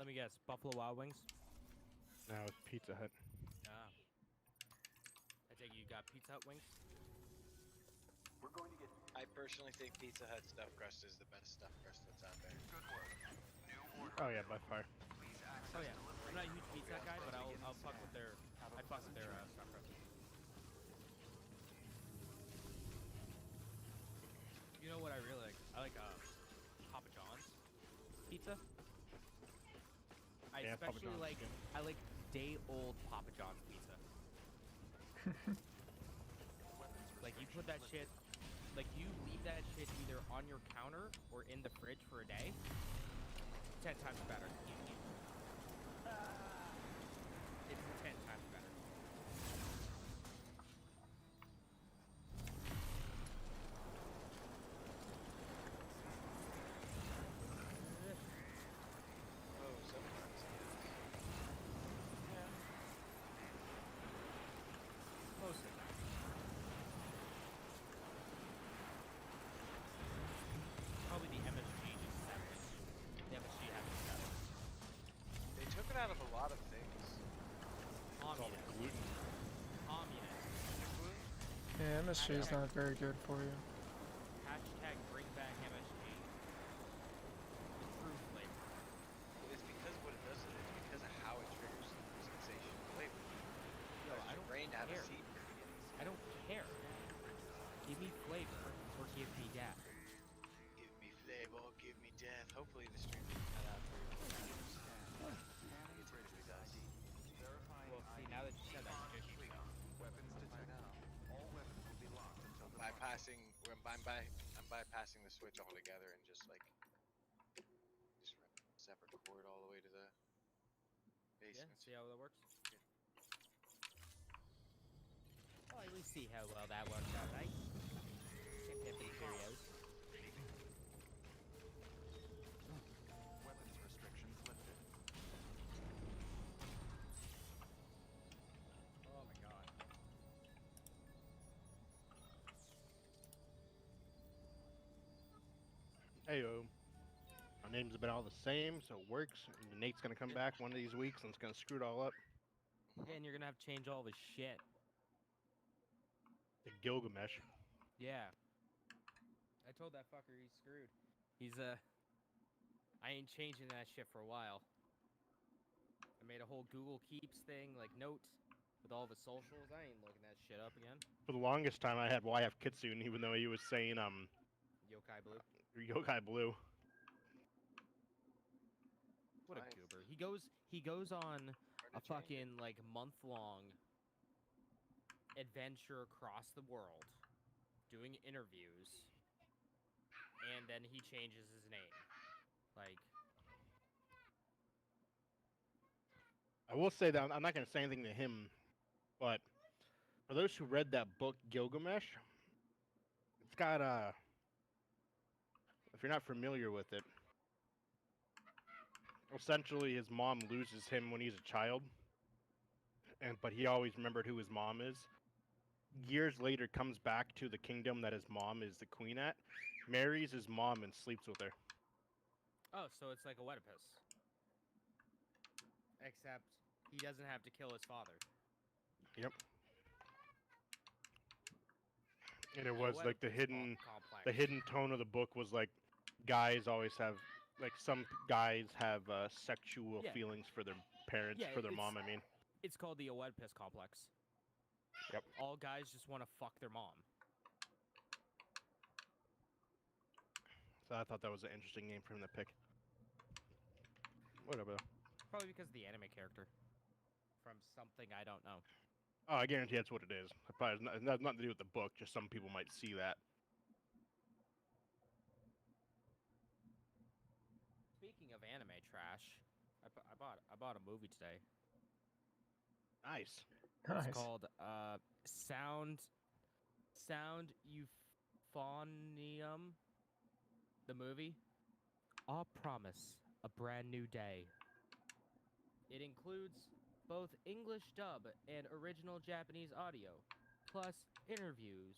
me guess. Buffalo Wild Wings? No, it's Pizza Hut. Ah. I take it you got Pizza Hut wings? We're going to get I personally think Pizza Hut stuffed crust is the best stuffed crust that's out there. good work. New order. Oh yeah, by far. Please access Oh yeah. delivery I'm not a huge until Pizza Hut gas guy, but I'll begins fuck scan. with their Have a I'd fuck with their pleasant stuffed crust. You know what I really like? I like Papa John's pizza. I Yeah, Papa especially John's like good. I like day-old Papa John's pizza. Like you put that shit, like you leave that shit either on your counter or in the fridge for a day. 10 times better. It's 10 times better. Oh, sometimes. Most of the time. Probably the MSG just separate. The MSG has it separate. They took it out of a lot of things. Communist. Gluten. Communist. Yeah, MSG is not very good for you. Hashtag bring back MSG. Improved flavor. It's because what it does is it's because of how it triggers sensation and flavor. Yo, I Your don't brain to have a care. seed in the beginning. I don't care. Give me flavor or give me death. Give me flavor, give me death. Hopefully the stream can cut out for Scanning bridges ID. Verifying Well, see, ID. now that you said that, you just Complete. Weapons detected. All weapons will be locked until departure. I'm bypassing the switch altogether and just like run a separate cord all the way to the Yeah, basement. see how that works? Well, we see how well that works out, right? Pimpin' Cheerios. Weapons restrictions lifted. Oh my god. Heyo. Our names have been all the same, so it works. And Nate's gonna come back one of these weeks and it's gonna screw it all up. Yeah, and you're gonna have to change all this shit. The Gilgamesh. Yeah. I told that fucker he's screwed. He's, I ain't changing that shit for a while. I made a whole Google Keeps thing, like, notes with all the socials. I ain't looking that shit up again. For the longest time, I had YF Kitsune, even though he was saying Yokai Blue. Yokai Blue. What a Nice. goober. He goes on Hard to a change it. fucking, like, month-long adventure across the world, doing interviews, and then he changes his name. Like, I will say that I'm not gonna say anything to him, but for those who read that book Gilgamesh, it's got if you're not familiar with it, essentially his mom loses him when he's a child, but he always remembered who his mom is. Years later, comes back to the kingdom that his mom is the queen at, marries his mom and sleeps with her. oh, so it's like a Oedipus. Except he doesn't have to kill his father. Yep. And it The was like the Oedipus complex. hidden tone of the book was like, guys always have, like some guys have sexual Yeah. feelings for their parents, Yeah, for their it's- mom. I mean, It's called the Oedipus complex. Yep. All guys just want to fuck their mom. So I thought that was an interesting name for him to pick. Whatever. Probably because of the anime character. From something I don't know. Oh, I guarantee that's what it is. It probably has nothing to do with the book. Just some people might see that. Speaking of anime trash, I bought a movie today. Nice. Nice. It's called Sound Euphonium. The movie. All promise a brand new day. It includes both English dub and original Japanese audio, plus interviews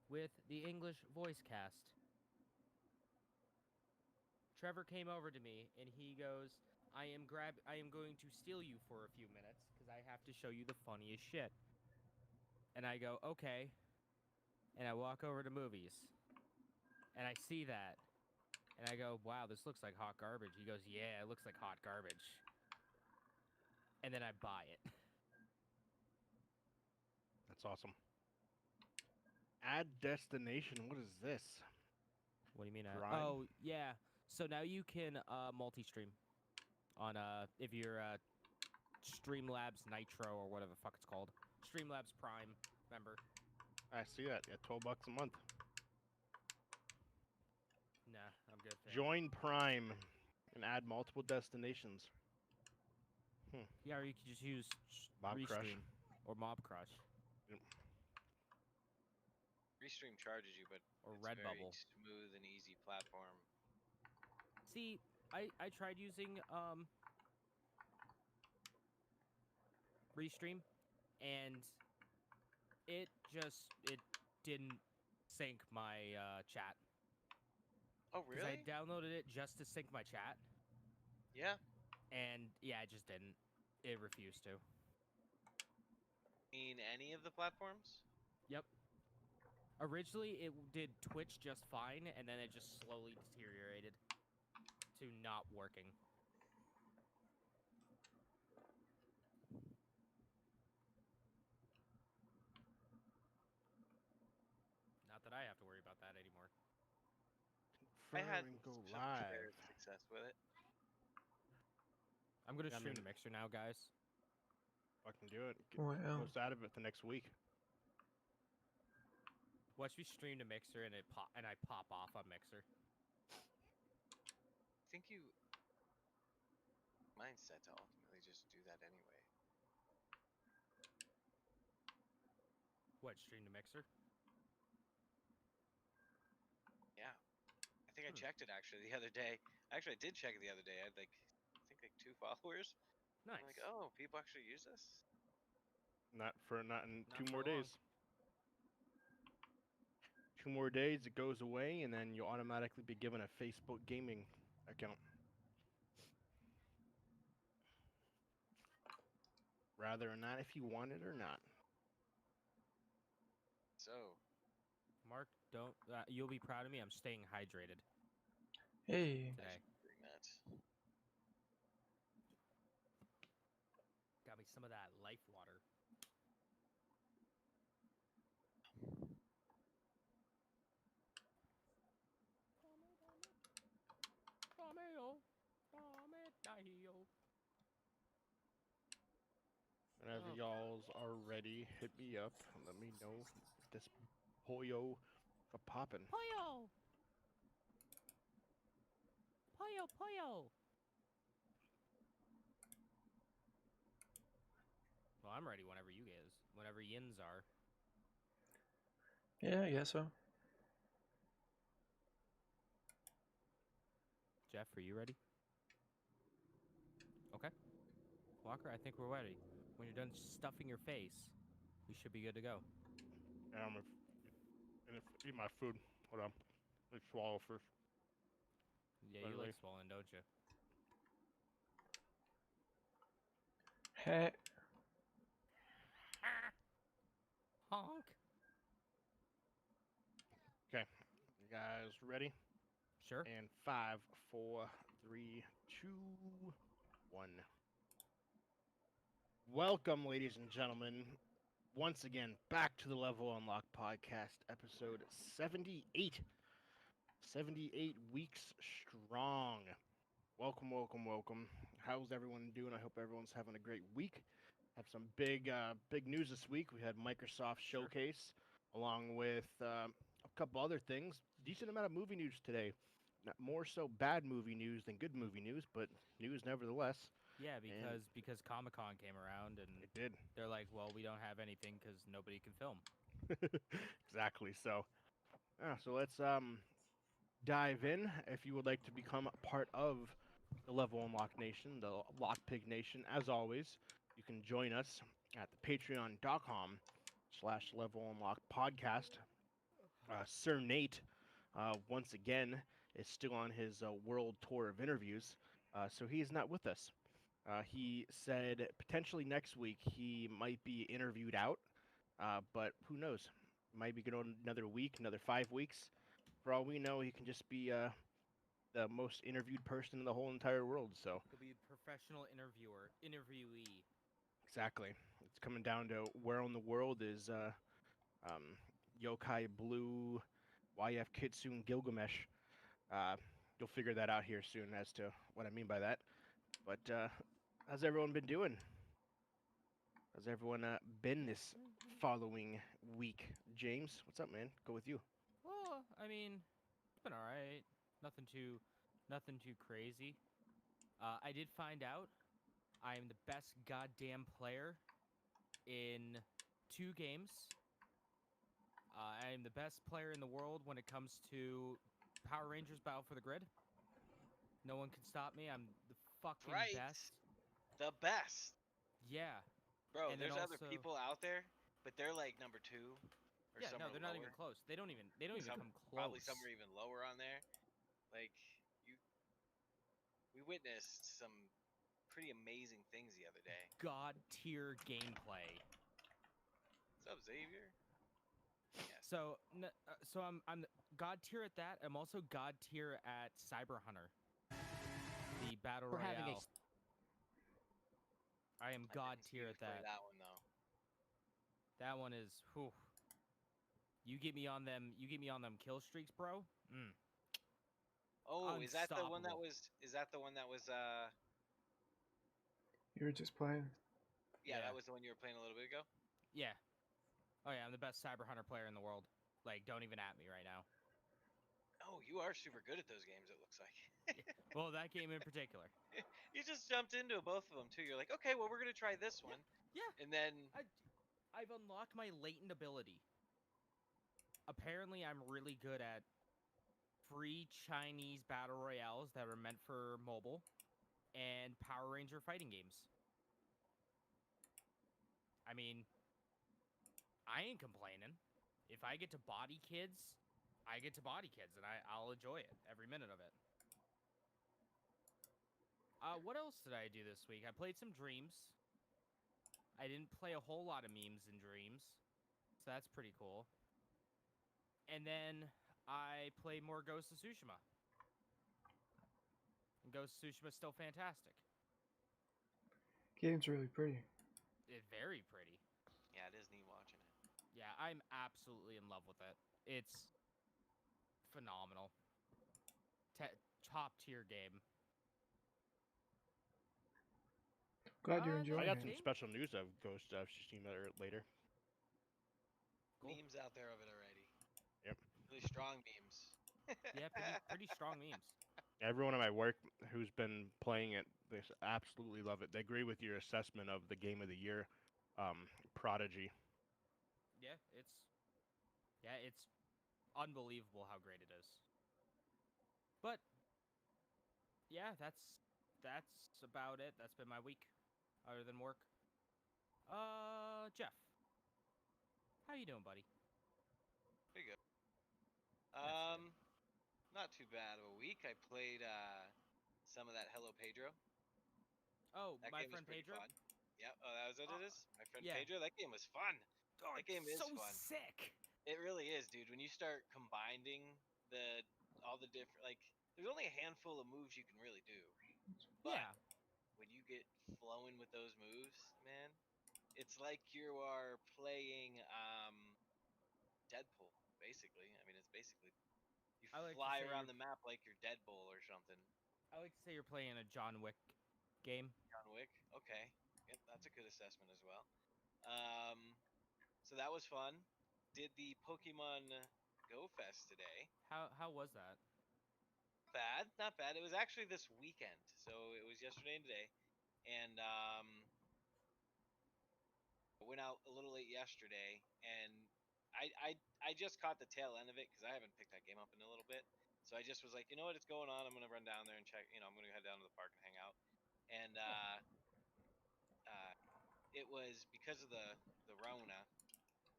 with the English voice cast. Trevor came over to me and he goes, I am going to steal you for a few minutes because I have to show you the funniest shit. And I go, okay. And I walk over to movies. And I see that. And I go, wow, this looks like hot garbage. He goes, yeah, it looks like hot garbage. And then I buy it. That's awesome. Add destination. What is this? What do you mean? Prime? Oh, yeah. So now you can multi-stream on if you're Streamlabs Nitro or whatever the fuck it's called. Streamlabs Prime member. I see that. Yeah, $12 a month. Nah, I'm good. Fam. Join Prime and add multiple destinations. Yeah, or you could just use Mob Crush. Restream or Mob Crush Restream charges you, but or it's very Redbubble. smooth and easy platform. See, I tried using Restream, and it didn't sync my chat. Oh, 'Cause I really? downloaded it just to sync my chat, Yeah. and yeah, it just didn't. It refused to. In any of the platforms? Yep. Originally, it did Twitch just fine, and then it just slowly deteriorated to not working. Not that I have to worry about that anymore. I had Confirm and go some live. fair success with it. I'm gonna Yeah, I stream mean- the Mixer now, guys. Fucking do it. Get Wow. most out of it the next week. Watch me stream the Mixer, and I pop off on Mixer. I think you mindset to ultimately just do that anyway. What, stream the Mixer? Yeah. I think I Hmm. checked it actually the other day. Actually, I did check it the other day. I had I think 2 followers. Nice. I'm like, oh, people actually use this? Not in Not 2 for more long. days. 2 more days, it goes away, and then you'll automatically be given a Facebook gaming account. Rather or not, if you want it or not. So, Mark, don't. You'll be proud of me. I'm staying hydrated Hey. I today. should bring that. Got me some of that life water. Whenever Oh. y'alls are ready, hit me up and let me know if this pollo a poppin'. Pollo! Pollo, pollo! Well, I'm ready whenever you guys, whenever yins are. Yeah, I guess so. Jeff, are you ready? Okay. Walker, I think we're ready. When you're done stuffing your face, we should be good to go. Eat my food. Hold on. Let me swallow first. Yeah, By you the way. like swollen, don't you? Hey. Honk! Okay. You guys ready? Sure. And 5, 4, 3, 2, 1. Welcome, ladies and gentlemen, once again back to the Level Unlock podcast, episode 78. 78 weeks strong. Welcome, welcome, welcome. How's everyone doing? I hope everyone's having a great week. Have some big news this week. We had Microsoft Sure. Showcase, along with a couple other things. Decent amount of movie news today. Not more so bad movie news than good movie news, but news nevertheless. Yeah, because Comic-Con came around and It did. they're like, well, we don't have anything because nobody can film. Exactly. So, so let's dive in. If you would like to become a part of the Level Unlock Nation, the Lockpig Nation, as always, you can join us at the patreon.com/Level Unlock podcast. Sir Nate, once again, is still on his world tour of interviews. So he is not with us. He said potentially next week he might be interviewed out, but who knows? Might be going another week, another 5 weeks. For all we know, he can just be the most interviewed person in the whole entire world. So He'll be a professional interviewee. exactly, it's coming down to where in the world is um, Yokai Blue, YF Kitsune Gilgamesh. You'll figure that out here soon as to what I mean by that. But how's everyone been doing? How's everyone been this following week? James, what's up, man? Go with you. Well, I mean, it's been all right. Nothing too crazy. I did find out I am the best goddamn player in 2 games. I am the best player in the world when it comes to Power Rangers Battle for the Grid. No one can stop me. I'm the fucking Right. best. The best. Yeah. Bro, And then there's other also- people out there, but they're like number 2 or Yeah, no, somewhere they're not even lower. close. They don't even come close. Probably somewhere even lower on there. Like we witnessed some pretty amazing things the other day. God tier gameplay. What's up, Xavier? Yes. So I'm god tier at that. I'm also god tier at Cyber Hunter, the battle We're having a royale. I am I god didn't see tier you at play that. that one though. That one is whew. You get me on them kill streaks, bro. Oh, is that the one that Unstoppable. was? Is that the one that was? You were just playing. Yeah, Yeah. that was the one you were playing a little bit ago. Yeah. Oh yeah, I'm the best Cyber Hunter player in the world. Like, don't even at me right now. Oh, you are super good at those games. It looks like. Well, that game in particular. You just jumped into both of them too. You're like, okay, well, we're gonna try this one, Yeah. and then I've unlocked my latent ability. Apparently, I'm really good at free Chinese battle royales that are meant for mobile and Power Ranger fighting games. I mean, I ain't complaining. If I get to body kids, I get to body kids, and I'll enjoy it every minute of it. What else did I do this week? I played some Dreams. I didn't play a whole lot of memes in Dreams, so that's pretty cool. And then I played more Ghost of Tsushima. And Ghost of Tsushima's still fantastic. Game's really pretty. It's very pretty. yeah, it is neat watching it. Yeah, I'm absolutely in love with it. It's phenomenal. Top tier game. Glad you're no, enjoying I got it. some special news of Ghost of Tsushima later. Cool. Memes out there of it already. Yep. Really strong memes. Yeah, pretty strong memes. Everyone at my work who's been playing it, they absolutely love it. They agree with your assessment of the game of the year, Prodigy. Yeah, it's unbelievable how great it is. But yeah, that's about it. That's been my week, other than work. Jeff, how you doing, buddy? Pretty good. good. Not too bad of a week. I played some of that Hello Pedro. Oh, That my game was friend pretty Pedro. fun. Yeah. Oh, that was what it is. My friend yeah. Pedro. That game was fun. Oh, That game it's is so fun. sick. It really is, dude. When you start combining all the different, like, there's only a handful of moves you can really do. But Yeah. when you get flowing with those moves, man, it's like you are playing Deadpool, basically. I mean, it's basically you I like to fly say around you're- the map like you're Deadpool or something. I like to say you're playing a John Wick game. John Wick. Okay. Yep, that's a good assessment as well. So that was fun. Did the Pokemon Go Fest today. How was that? Not bad. It was actually this weekend, so it was yesterday and today, and I went out a little late yesterday, and I just caught the tail end of it because I haven't picked that game up in a little bit. So I just was like, you know what, it's going on. I'm gonna run down there and check. I'm gonna head down to the park and hang out, and it was because of the Rona.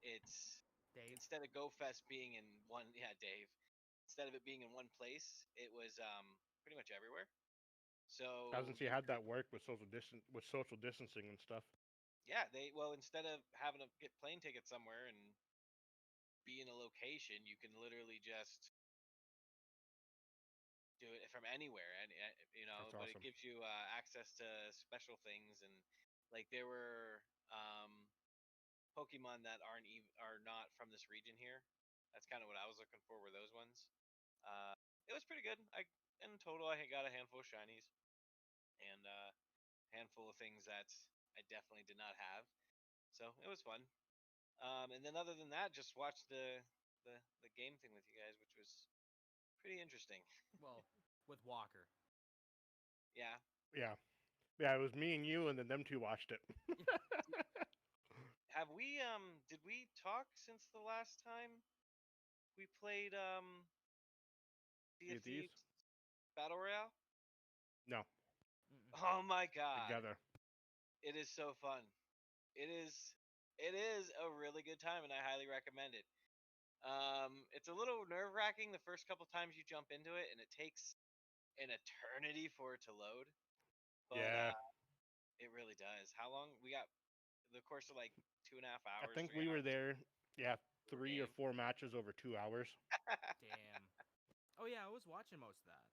It's Dave. instead of Go Fest being in one, yeah, Dave. Instead of it being in one place, it was pretty much everywhere. So Hasn't she had that work with social distancing and stuff? yeah, instead of having to get plane tickets somewhere and be in a location, you can literally just do it from anywhere, and That's but it awesome. gives you access to special things, and like there were Pokemon that are not from this region here. That's kind of what I was looking for. Were those ones? It was pretty good. In total, I got a handful of shinies and a handful of things that I definitely did not have. So it was fun. And then other than that, just watched the game thing with you guys, which was pretty interesting. Well, with Walker. Yeah. Yeah, yeah. It was me and you, and then them two watched it. Have we did we talk since the last time we played Sea Sea of of Thieves? Thieves Battle Royale? No, Mm-mm. Oh my god. together. It is so fun. It is a really good time, and I highly recommend it. It's a little nerve wracking the first couple times you jump into it, and it takes an eternity for it to load. But Yeah, it really does. How long we got? The course of like 2.5 I hours, think three we were hours there. Yeah, per 3 or 4 matches over 2 hours. Damn. Oh yeah, I was watching most of that.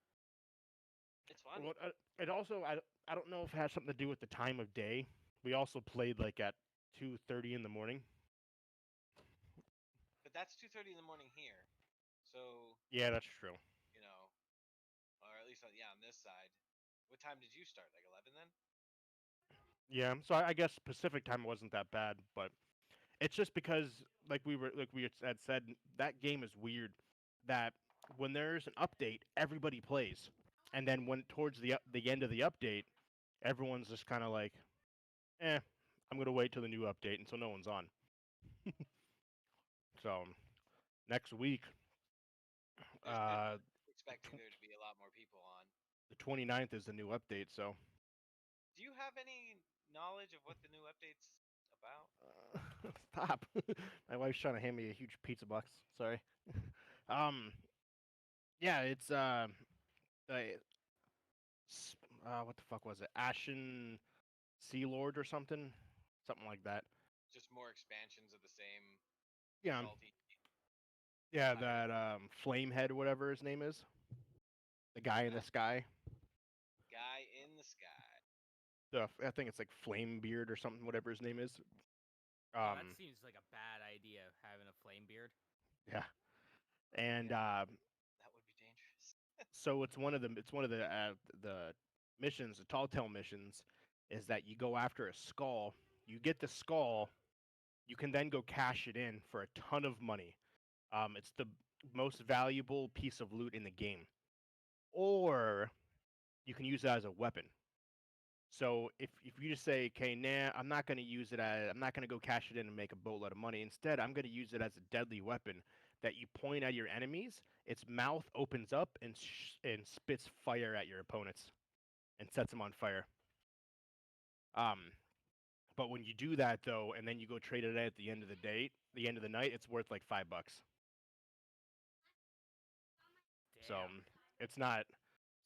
It's fun. Well, it also I don't know if it has something to do with the time of day. We also played like at 2:30 in the morning. But that's 2:30 in the morning here. So, Yeah, that's true. you know, or at least yeah, on this side. What time did you start? Like 11 then? Yeah, so I guess Pacific time wasn't that bad, but it's just because like we had said, that game is weird. That when there's an update, everybody plays, and then when towards the end of the update, everyone's just kind of like, I'm gonna wait till the new update until no one's on. So next week, There's good. uh, the, Expecting there to be a lot more people on. the 29th is the new update. So Do you have any knowledge of what the new update's about? stop. My wife's trying to hand me a huge pizza box. Sorry. Um, yeah, it's uh, what the fuck was it? Ashen Sea Lord or something like that. Just more expansions of the same Yeah, salty yeah, pirate that Flamehead, whatever his name is, the guy in the sky. guy in the sky. I think it's like Flamebeard or something, whatever his name is. Oh, that Um, seems like a bad idea, having a flame beard. yeah, and That would be dangerous. so it's one of the missions, the Tall Tale missions, is that you go after a skull. You get the skull. You can then go cash it in for a ton of money. It's the most valuable piece of loot in the game. Or you can use it as a weapon. So if you just say, okay, nah, I'm not gonna go cash it in and make a boatload of money. Instead, I'm gonna use it as a deadly weapon that you point at your enemies. Its mouth opens up and spits fire at your opponents and sets them on fire. Um, but when you do that though, and then you go trade it at the end of the night, it's worth like $5. So Damn. it's not.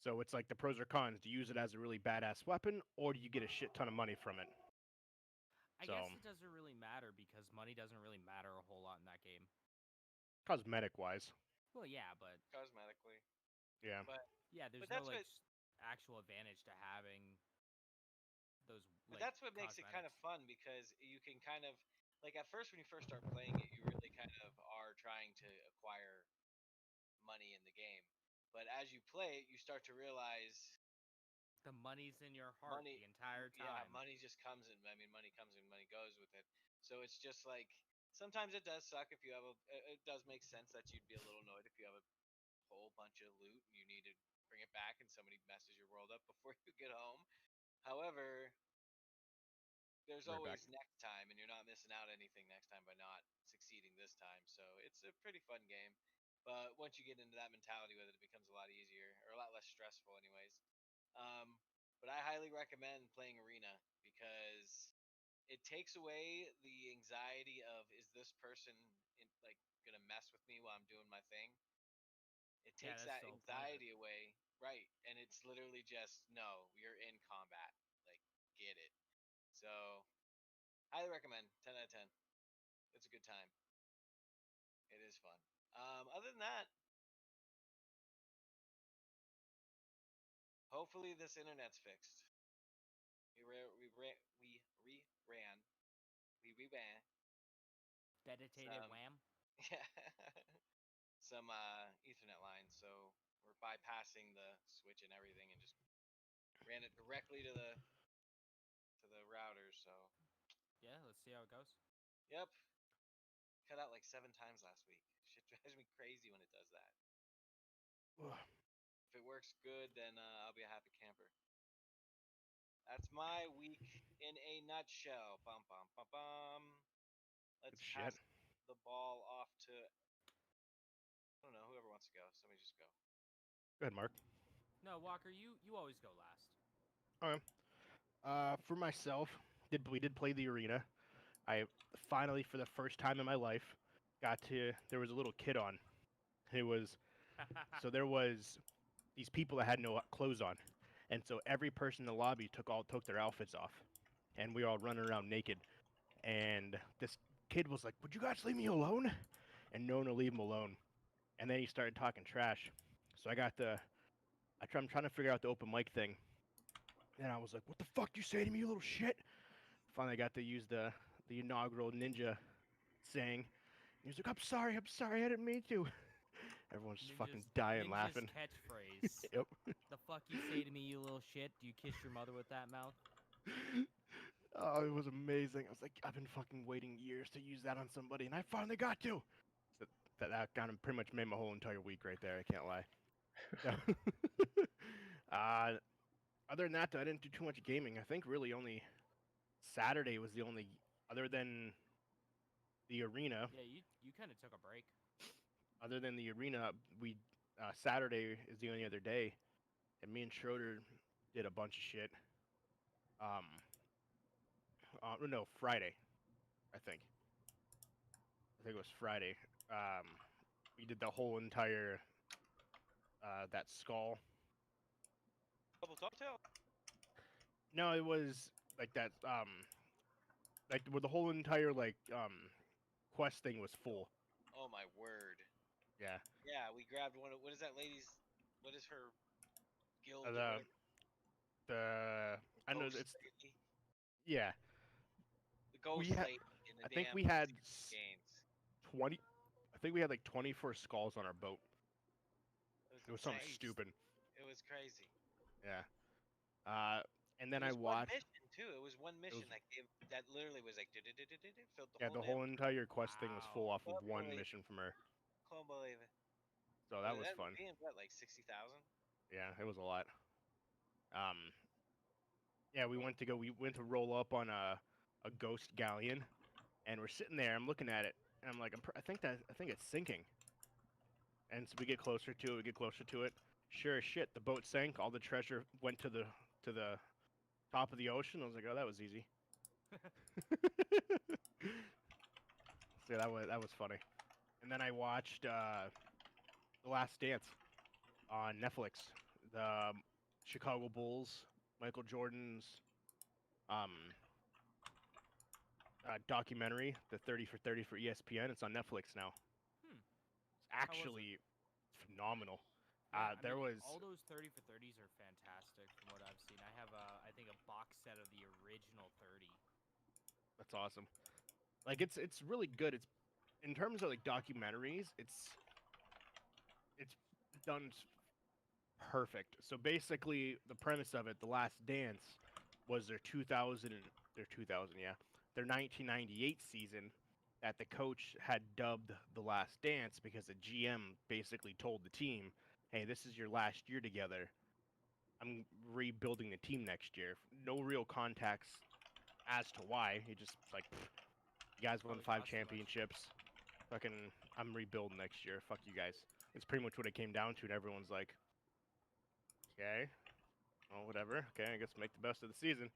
So it's like the pros or cons. Do you use it as a really badass weapon, or do you get a shit ton of money from it? I So guess it doesn't really matter because money doesn't really matter a whole lot in that game. cosmetic wise, Well, yeah, but Cosmetically. yeah. But yeah, there's no that's like what actual advantage to having those but like that's what makes it kind of cosmetics. fun because you can kind of like at first when you first start playing it, you really kind of are trying to acquire money in the game. But as you play it, you start to realize The money's in your heart money the entire yeah, time. money just comes and money comes and money goes with it. So it's just like sometimes it does suck if you have it does make sense that you'd be a little annoyed if you have a whole bunch of loot and you need to bring it back and somebody messes your world up before you get home. However, there's Right back. always next time, and you're not missing out anything next time by not succeeding this time. So it's a pretty fun game. But once you get into that mentality with it, it becomes a lot easier or a lot less stressful, anyways. Um, but I highly recommend playing Arena because it takes away the anxiety of is this person like gonna mess with me while I'm doing my thing. It Yeah, takes that's that the whole point of it. anxiety away Right, and it's literally just no, you're in combat. Like, get it. So, highly recommend. 10 out of 10. It's a good time. It is fun. Other than that, hopefully this internet's fixed. We ran Dedicated some wham. yeah some Ethernet lines, so we're bypassing the switch and everything, and just ran it directly to the router. So, Yeah, let's see how it goes. yep, cut out like 7 times last week. Shit drives me crazy when it does that. Ugh. If it works good, then I'll be a happy camper. That's my week in a nutshell. Bum bum bum bum. Let's Good shit. pass the ball off to I don't know whoever wants to go. Somebody just go. Go ahead, Mark. No, Walker, you always go last. Okay. For myself, we did play the arena. I finally, for the first time in my life, got to. There was a little kid on. It was so there was these people that had no clothes on, and so every person in the lobby took their outfits off, and we were all running around naked. And this kid was like, "Would you guys leave me alone?" And no one would leave him alone. And then he started talking trash. So I'm trying to figure out the open mic thing. And I was like, "What the fuck you say to me, you little shit?" Finally, I got to use the inaugural ninja saying. He was like, I'm sorry, I didn't mean to." Everyone's just fucking dying Ninja's laughing. catchphrase. Yep. The fuck you say to me, you little shit? Do you kiss your mother with that mouth? Oh, it was amazing. I was like, I've been fucking waiting years to use that on somebody, and I finally got to. So that kind of pretty much made my whole entire week right there. I can't lie. uh, Other than that, though, I didn't do too much gaming. I think really only Saturday was the only, other than the arena. Yeah, you kind of took a break. Other than the arena, we Saturday is the only other day, and me and Schroeder did a bunch of shit. No, Friday, I think. I think it was Friday. We did the whole entire that skull. Double top tail. No, it was like that. Like where the whole entire quest thing was full. Oh my word. Yeah. Yeah, we grabbed one. What is that lady's? What is her guild or The whatever? the I know Ghost it's lady. yeah. The We ghost had lady in the I think damn we had games. 20. I think we had like 24 skulls on our boat. It was It was something insane. stupid. It was crazy. Yeah. Uh, and then It I was one watched. mission too. It was one It was mission that literally was like filled the Yeah, whole the damn. whole entire quest thing was full Wow. off of Can't one believe mission from her. Can't believe it. So But that it was ended up fun. being what, like 60,000? Yeah, it was a lot. Um, yeah, we went to roll up on a ghost galleon, and we're sitting there. I'm looking at it, and I'm like, I think it's sinking. And so we get closer to it. We get closer to it. Sure as shit, the boat sank. All the treasure went to the top of the ocean. I was like, oh, that was easy. So that was funny. And then I watched The Last Dance on Netflix. The Chicago Bulls, Michael Jordan's um, documentary, the 30 for 30 for ESPN. It's on Netflix now. Hmm. It's How was it? actually phenomenal. Yeah, I There mean, was all those 30 for 30s are fantastic from what I've seen. I have I think a box set of the original 30. That's awesome. Like it's really good. It's in terms of like documentaries, it's done perfect. So basically, the premise of it, The Last Dance, was their 2000, yeah, their 1998 season that the coach had dubbed The Last Dance because the GM basically told the team, "Hey, this is your last year together. I'm rebuilding the team next year." No real context as to why. He just like, "You guys won Probably 5 cost too much. championships. Fucking, I'm rebuilding next year. Fuck you guys." It's pretty much what it came down to, and everyone's like, "Okay, well, whatever. Okay, I guess make the best of the season."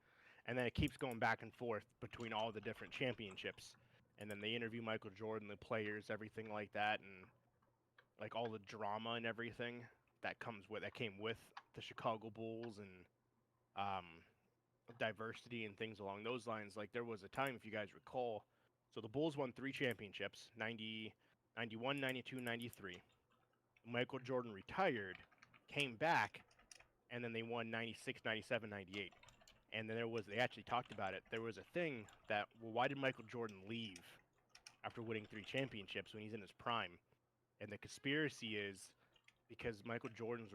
And then it keeps going back and forth between all the different championships. And then they interview Michael Jordan, the players, everything like that, and like all the drama and everything. that came with the Chicago Bulls and diversity and things along those lines. Like there was a time, if you guys recall, so the Bulls won 3 championships, 90, 91, 92, 93. Michael Jordan retired, came back, and then they won 96, 97, 98. And then they actually talked about it. There was a thing that, well, why did Michael Jordan leave after winning 3 championships when he's in his prime? And the conspiracy is because Michael Jordan's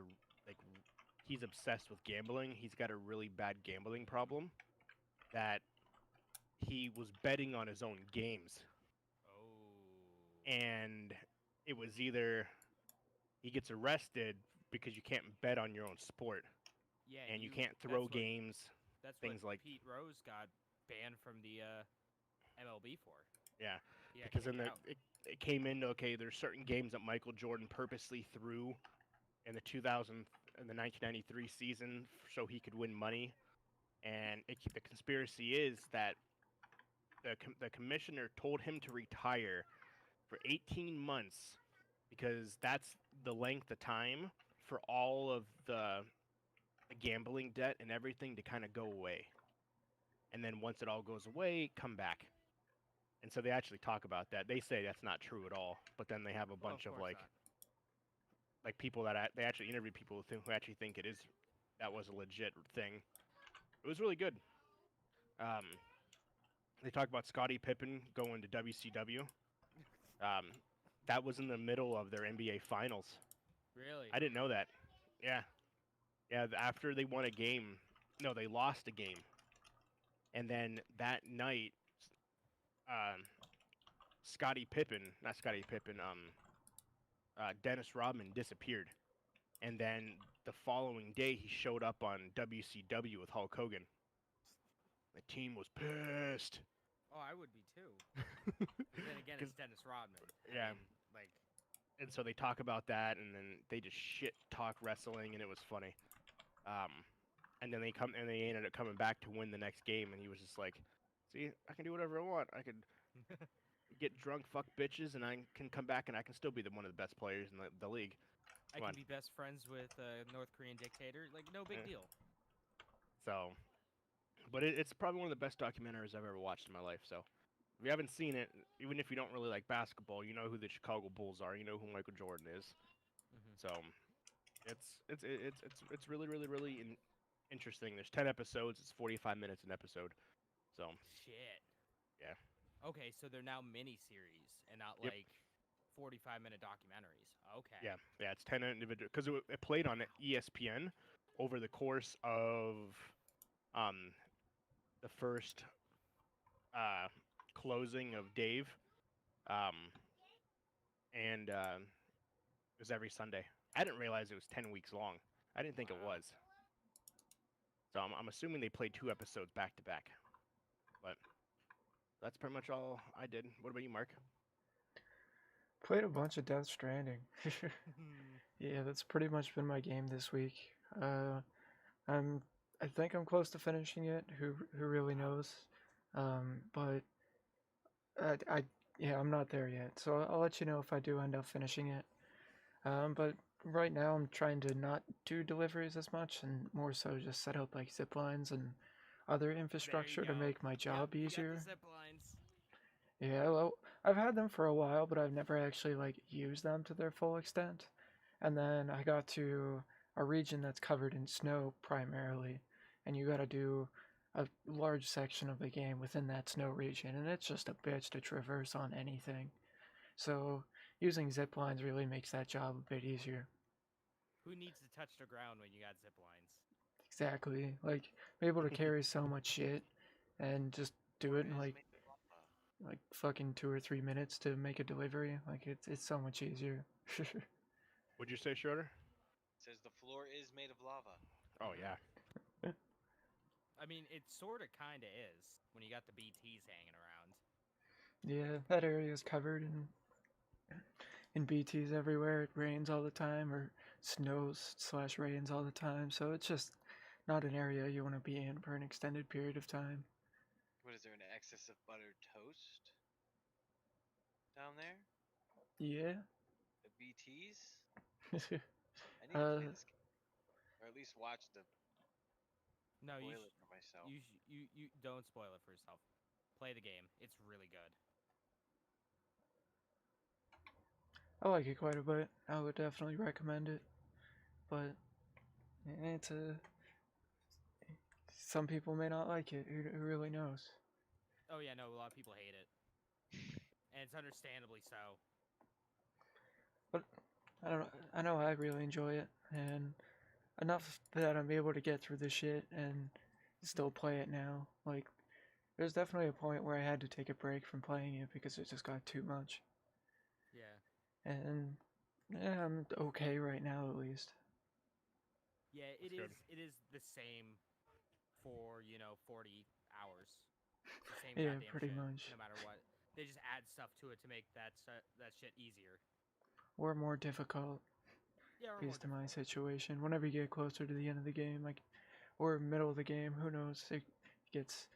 he's obsessed with gambling. He's got a really bad gambling problem that he was betting on his own games. Oh. And it was either he gets arrested because you can't bet on your own sport. Yeah, And you can't throw games. That's things what like Pete Rose got banned from the MLB for. Yeah, He got because then kicked out. it came into, okay, there's certain games that Michael Jordan purposely threw in the 1993 season so he could win money. And the conspiracy is that the commissioner told him to retire for 18 months because that's the length of time for all of the gambling debt and everything to kind of go away. And then once it all goes away, come back. And so they actually talk about that. They say that's not true at all, but then they have a bunch of course not. people that they actually interview people who actually think that was a legit thing. It was really good. They talk about Scottie Pippen going to WCW. That was in the middle of their NBA Finals. Really? I didn't know that. Yeah. After they won a game, no, they lost a game, and then that night, Dennis Rodman disappeared, and then the following day he showed up on WCW with Hulk Hogan. The team was pissed. Oh, I would be too. But then again, it's Dennis Rodman. Yeah. I mean, and so they talk about that, and then they just shit talk wrestling, and it was funny. And then they ended up coming back to win the next game, and he was just like, "See, I can do whatever I want. I could get drunk, fuck bitches, and I can come back, and I can still be one of the best players in the league." I can be best friends with a North Korean dictator. Like, no big deal. So, but it's probably one of the best documentaries I've ever watched in my life. So, if you haven't seen it, even if you don't really like basketball, you know who the Chicago Bulls are. You know who Michael Jordan is. Mm-hmm. So, it's really, really, really interesting. There's 10 episodes. It's 45 minutes an episode. So. Shit. Yeah. Okay, so they're now mini-series and not Yep. like 45-minute documentaries. Okay. Yeah, it's 10 individual because it played on ESPN over the course of the first closing of Dave, and it was every Sunday. I didn't realize it was 10 weeks long. I didn't think it was. So I'm assuming they played 2 episodes back to back. But that's pretty much all I did. What about you, Mark? Played a bunch of Death Stranding. Yeah, that's pretty much been my game this week. I think I'm close to finishing it. Who really knows? But I'm not there yet. So I'll let you know if I do end up finishing it. But right now I'm trying to not do deliveries as much and more so just set up like zip lines and other infrastructure to make my job easier. Zip lines. Yeah, well, I've had them for a while, but I've never actually like used them to their full extent. And then I got to a region that's covered in snow primarily, and you got to do a large section of the game within that snow region, and it's just a bitch to traverse on anything. So using zip lines really makes that job a bit easier. Who needs to touch the ground when you got zip lines? Exactly. Like, be able to carry so much shit and just do it in like fucking 2 or 3 minutes to make a delivery. Like, it's so much easier. Would you say, Schroeder? It says the floor is made of lava. Oh, yeah. I mean, it sort of kind of is when you got the BTs hanging around. Yeah, that area is covered in BTs everywhere. It rains all the time, or snows/rains all the time. So it's just not an area you want to be in for an extended period of time. What is there, an excess of buttered toast down there? Yeah. The BTs? I need to Uh, play this game, or at least watch the No, you spoiler for myself. you don't spoil it for yourself. Play the game. It's really good. I like it quite a bit. I would definitely recommend it, but it's a. Some people may not like it. Who really knows? Oh yeah, no, a lot of people hate it, and it's understandably so. But I don't know. I know I really enjoy it, and enough that I'm able to get through the shit and still play it now. Like, there's definitely a point where I had to take a break from playing it because it just got too much. Yeah. And yeah, I'm okay right now at least. Yeah, That's good. it is the same for, 40 hours. It's the same Yeah, goddamn pretty shit, much. no matter what. They just add stuff to it to make that shit easier. Or more difficult, Yeah, or more based on my difficult. situation. Whenever you get closer to the end of the game, like, or middle of the game, who knows? It gets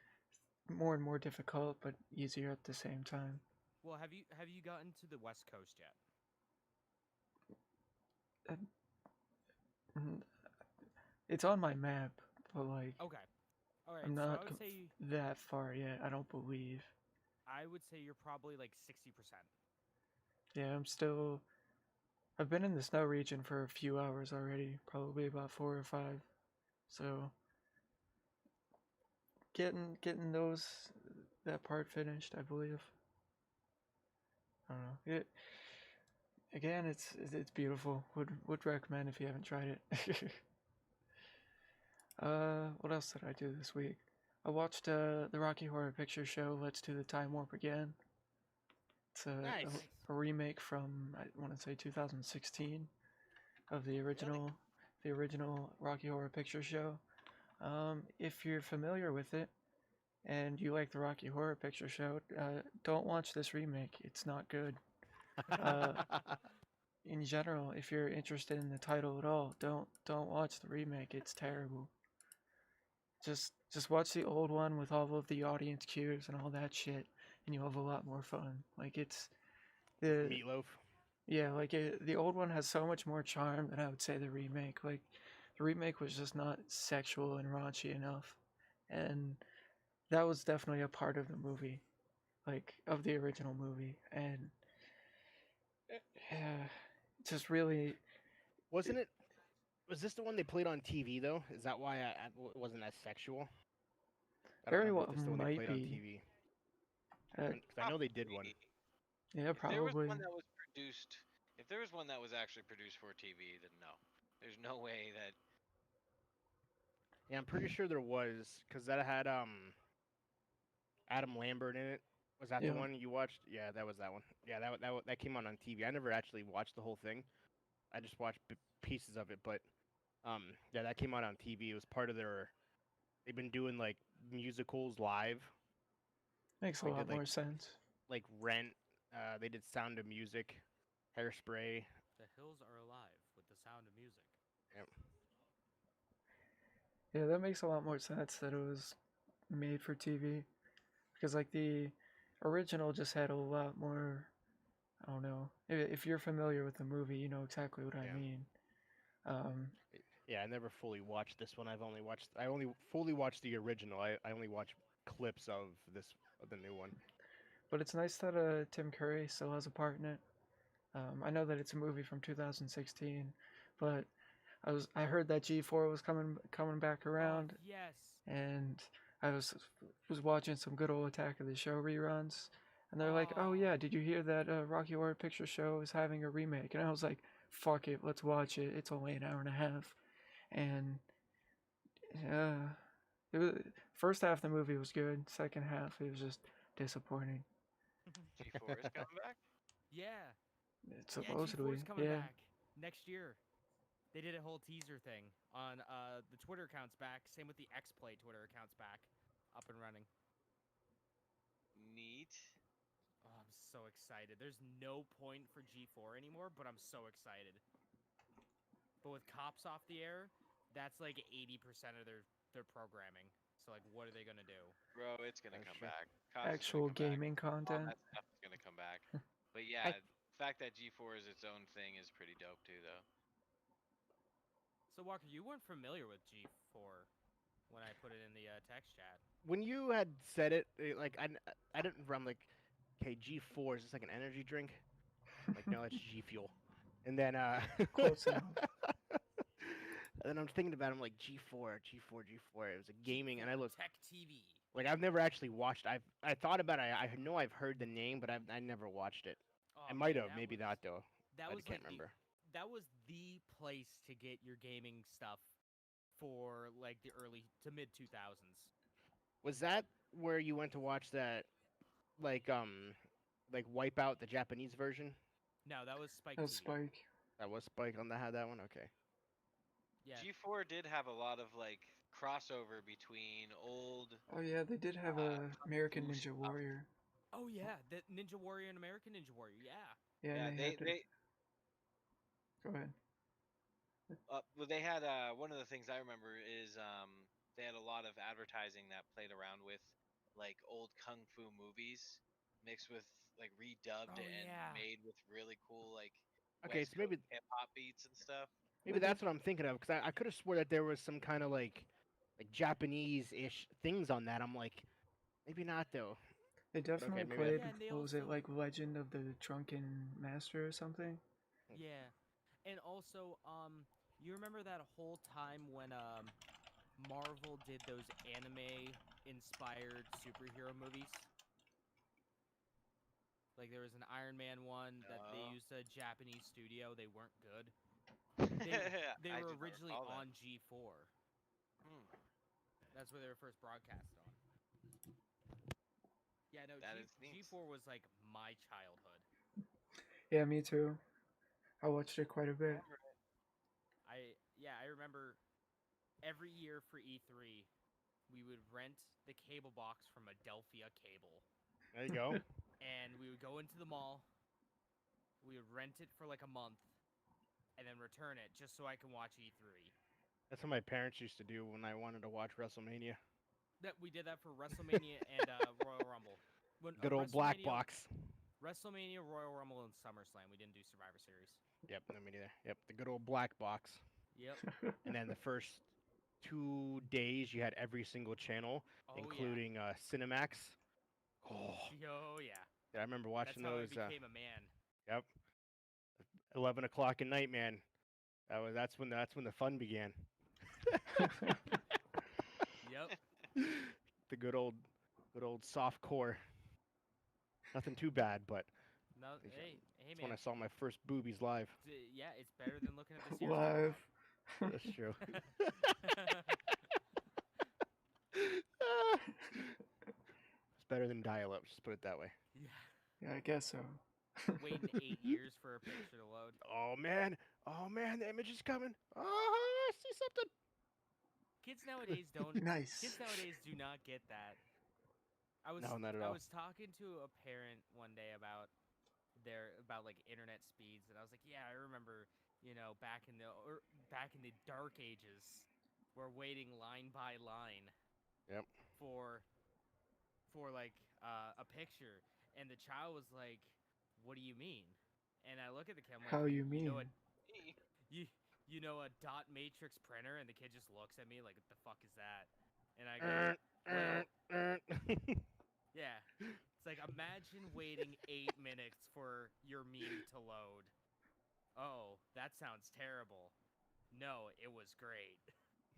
more and more difficult, but easier at the same time. Well, have you gotten to the West Coast yet? Mm, It's on my map, but like, Okay. All right. I'm So not that far yet. I don't believe. I would say you're probably like 60%. Yeah, I'm still. I've been in the snow region for a few hours already, probably about 4 or 5. So getting that part finished, I believe. I don't know. Again, it's beautiful. Would recommend if you haven't tried it. What else did I do this week? I watched the Rocky Horror Picture Show. Let's do the time warp again. It's Nice. a remake from I want to say 2016 of the original Rocky Horror Picture Show. If you're familiar with it and you like the Rocky Horror Picture Show, don't watch this remake. It's not good. Uh, in general, if you're interested in the title at all, don't watch the remake. It's terrible. Just watch the old one with all of the audience cues and all that shit, and you'll have a lot more fun. Like it's the Meatloaf. yeah, like the old one has so much more charm than I would say the remake. Like the remake was just not sexual and raunchy enough, and that was definitely a part of the movie, like of the original movie, and uh, just really Wasn't it? Was this the one they played on TV though? Is that why it wasn't as sexual? I don't very remember well if this is the one they might played on be. TV. Uh, Because I know they did one. Probably. yeah, If there was probably. one that was produced, if there was one that was actually produced for TV, then no. There's no way that. Yeah, I'm pretty sure there was because that had Adam Lambert in it. Was that the Yeah, one you watched? Yeah, that was that one. Yeah, that came out on TV. I never actually watched the whole thing. I just watched pieces of it, but yeah, that came out on TV. It was part of their. They've been doing like musicals live. makes a They lot did more sense. like Rent. They did Sound of Music, Hairspray. The hills are alive with the sound of music. Yep. Yeah, that makes a lot more sense that it was made for TV because like the original just had a lot more. I don't know if you're familiar with the movie, you know exactly what I Yeah. mean. Um, Yeah, I never fully watched this one. I only fully watched the original. I only watched clips of the new one. but it's nice that Tim Curry still has a part in it. I know that it's a movie from 2016, but I heard that G4 was coming back around, Oh, yes. and I was watching some good old Attack of the Show reruns, and they're like, "Oh Oh. yeah, did you hear that Rocky Horror Picture Show is having a remake?" And I was like, "Fuck it, let's watch it. It's only an hour and a half," and it was first half of the movie was good. Second half, it was just disappointing. G4 is coming back. Yeah. It's Yeah, G4 supposedly, is coming yeah. back next year. They did a whole teaser thing on the Twitter account's back. Same with the X-Play Twitter account's back, up and running. Neat. Oh, I'm so excited. There's no point for G4 anymore, but I'm so excited. But with Cops off the air, that's like 80% of their programming. So like, what are they gonna do? Bro, it's gonna That's come true. back. Cops is Actual gonna come back. gaming All content. that stuff is gonna come back. But yeah, the fact that G4 is its own thing is pretty dope too, though. So Walker, you weren't familiar with G4 when I put it in the text chat. When you had said it, like I didn't. I'm like, okay, G4 is this like an energy drink? Like no, it's G Fuel. And then Close enough. and then I'm thinking about it, I'm like G4, G4, G4. It was a gaming, and I G4 looked Tech TV. like I've never actually watched. I thought about it. I know I've heard the name, but I never watched it. Oh, I might man, have, that maybe was, not though. That I was can't like remember. that was the place to get your gaming stuff for like the early to mid 2000s. Was that where you went to watch that, like Wipeout, the Japanese version? No, that was Spike That's TV. Spike. That was Spike on that had that one. Okay. Yeah. G4 did have a lot of like crossover between old. Oh yeah, they did have a American Fu Ninja stuff. Warrior. Oh yeah, the Ninja Warrior and American Ninja Warrior. Yeah. Yeah, Yeah, and they had to. they Go ahead. well they had one of the things I remember is they had a lot of advertising that played around with like old kung fu movies mixed with like redubbed Oh, and yeah. made with really cool like Okay, West so maybe Coast hip hop beats and stuff. maybe They that's did. what I'm thinking of because I could have swore that there was some kind of like Japanese-ish things on that. I'm like, maybe not though. They okay, definitely maybe played. Yeah, and they What was it also- like? Legend of the Drunken Master or something? Yeah. And also, you remember that whole time when Marvel did those anime inspired superhero movies? Like there was an Iron Man one that they No. used a Japanese studio. They weren't good. They I were do not originally recall that. on G4. Hmm. That's where they were first broadcast on. Yeah, no, That is neat. G4 was like my childhood. Yeah, me too. I watched it quite a bit. I remember every year for E3, we would rent the cable box from Adelphia Cable, There you go. and we would go into the mall. We would rent it for like a month, and then return it just so I can watch E3. That's what my parents used to do when I wanted to watch WrestleMania. That we did that for WrestleMania and Royal Rumble. When, Good old black WrestleMania- box. WrestleMania, Royal Rumble, and SummerSlam. We didn't do Survivor Series. Yep, no me neither. Yep, the good old black box. Yep. And then the first 2 days, you had every single channel, Oh including Cinemax. Oh, yeah. Oh yeah. yeah, I remember That's watching how I those. became a man. Yep, 11 o'clock at night, man. That's when the fun began. Yep. The good old soft core. Nothing too bad, but No, That's hey that's when man. I saw my first boobies live. Yeah, it's better than looking at the Sears Live. That's true. catalog. It's better than dial-up. Just put it that way. Yeah. Yeah, I guess so. Waiting 8 years for a picture to load. Oh man, the image is coming. Oh, I see something. Kids nowadays don't. Nice. Kids nowadays do not get that. No, not at I all. was talking to a parent one day about like internet speeds, and I was like, yeah, I remember, back in the dark ages, we're waiting line by line. Yep. For like a picture, and the child was like, "What do you mean?" And I look at the kid, I'm like, How you You know, mean? you know a dot matrix printer, and the kid just looks at me like, "What the fuck is that?" And I go, "Well, yeah." It's like, imagine waiting 8 minutes for your meme to load. Oh, that sounds terrible. No, it was great.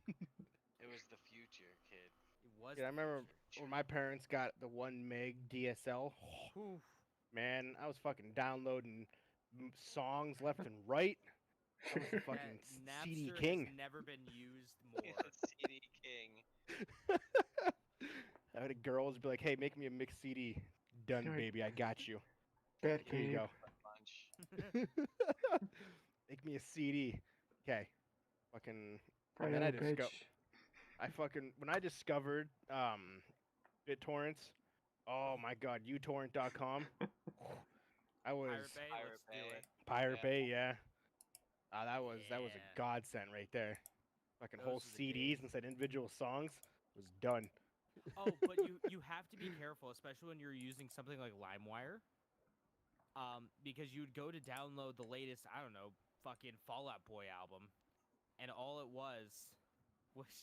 It was the future, kid. It was. Yeah, I the remember future. when my parents got the 1 meg DSL. Oof. Man, I was fucking downloading songs left and right. I was the fucking That CD Napster king. has never been used more. CD king. I had girls be like, "Hey, make me a mixed CD." Done, Like- baby. I got you. Bet Here you babe. go. Bunch. Make me a CD. Okay. Fucking. Right then I on, just go. bitch. When I discovered BitTorrents. Oh my God, uTorrent.com. I was Pirate Bay, Pirate let's do Bay. it. Pirate Yeah. Bay, yeah. That was Yeah. a godsend right there. Fucking Those whole were the CDs days. instead of individual songs was done. Oh, but you have to be careful, especially when you're using something like LimeWire. Because you'd go to download the latest, I don't know, fucking Fall Out Boy album, and all it was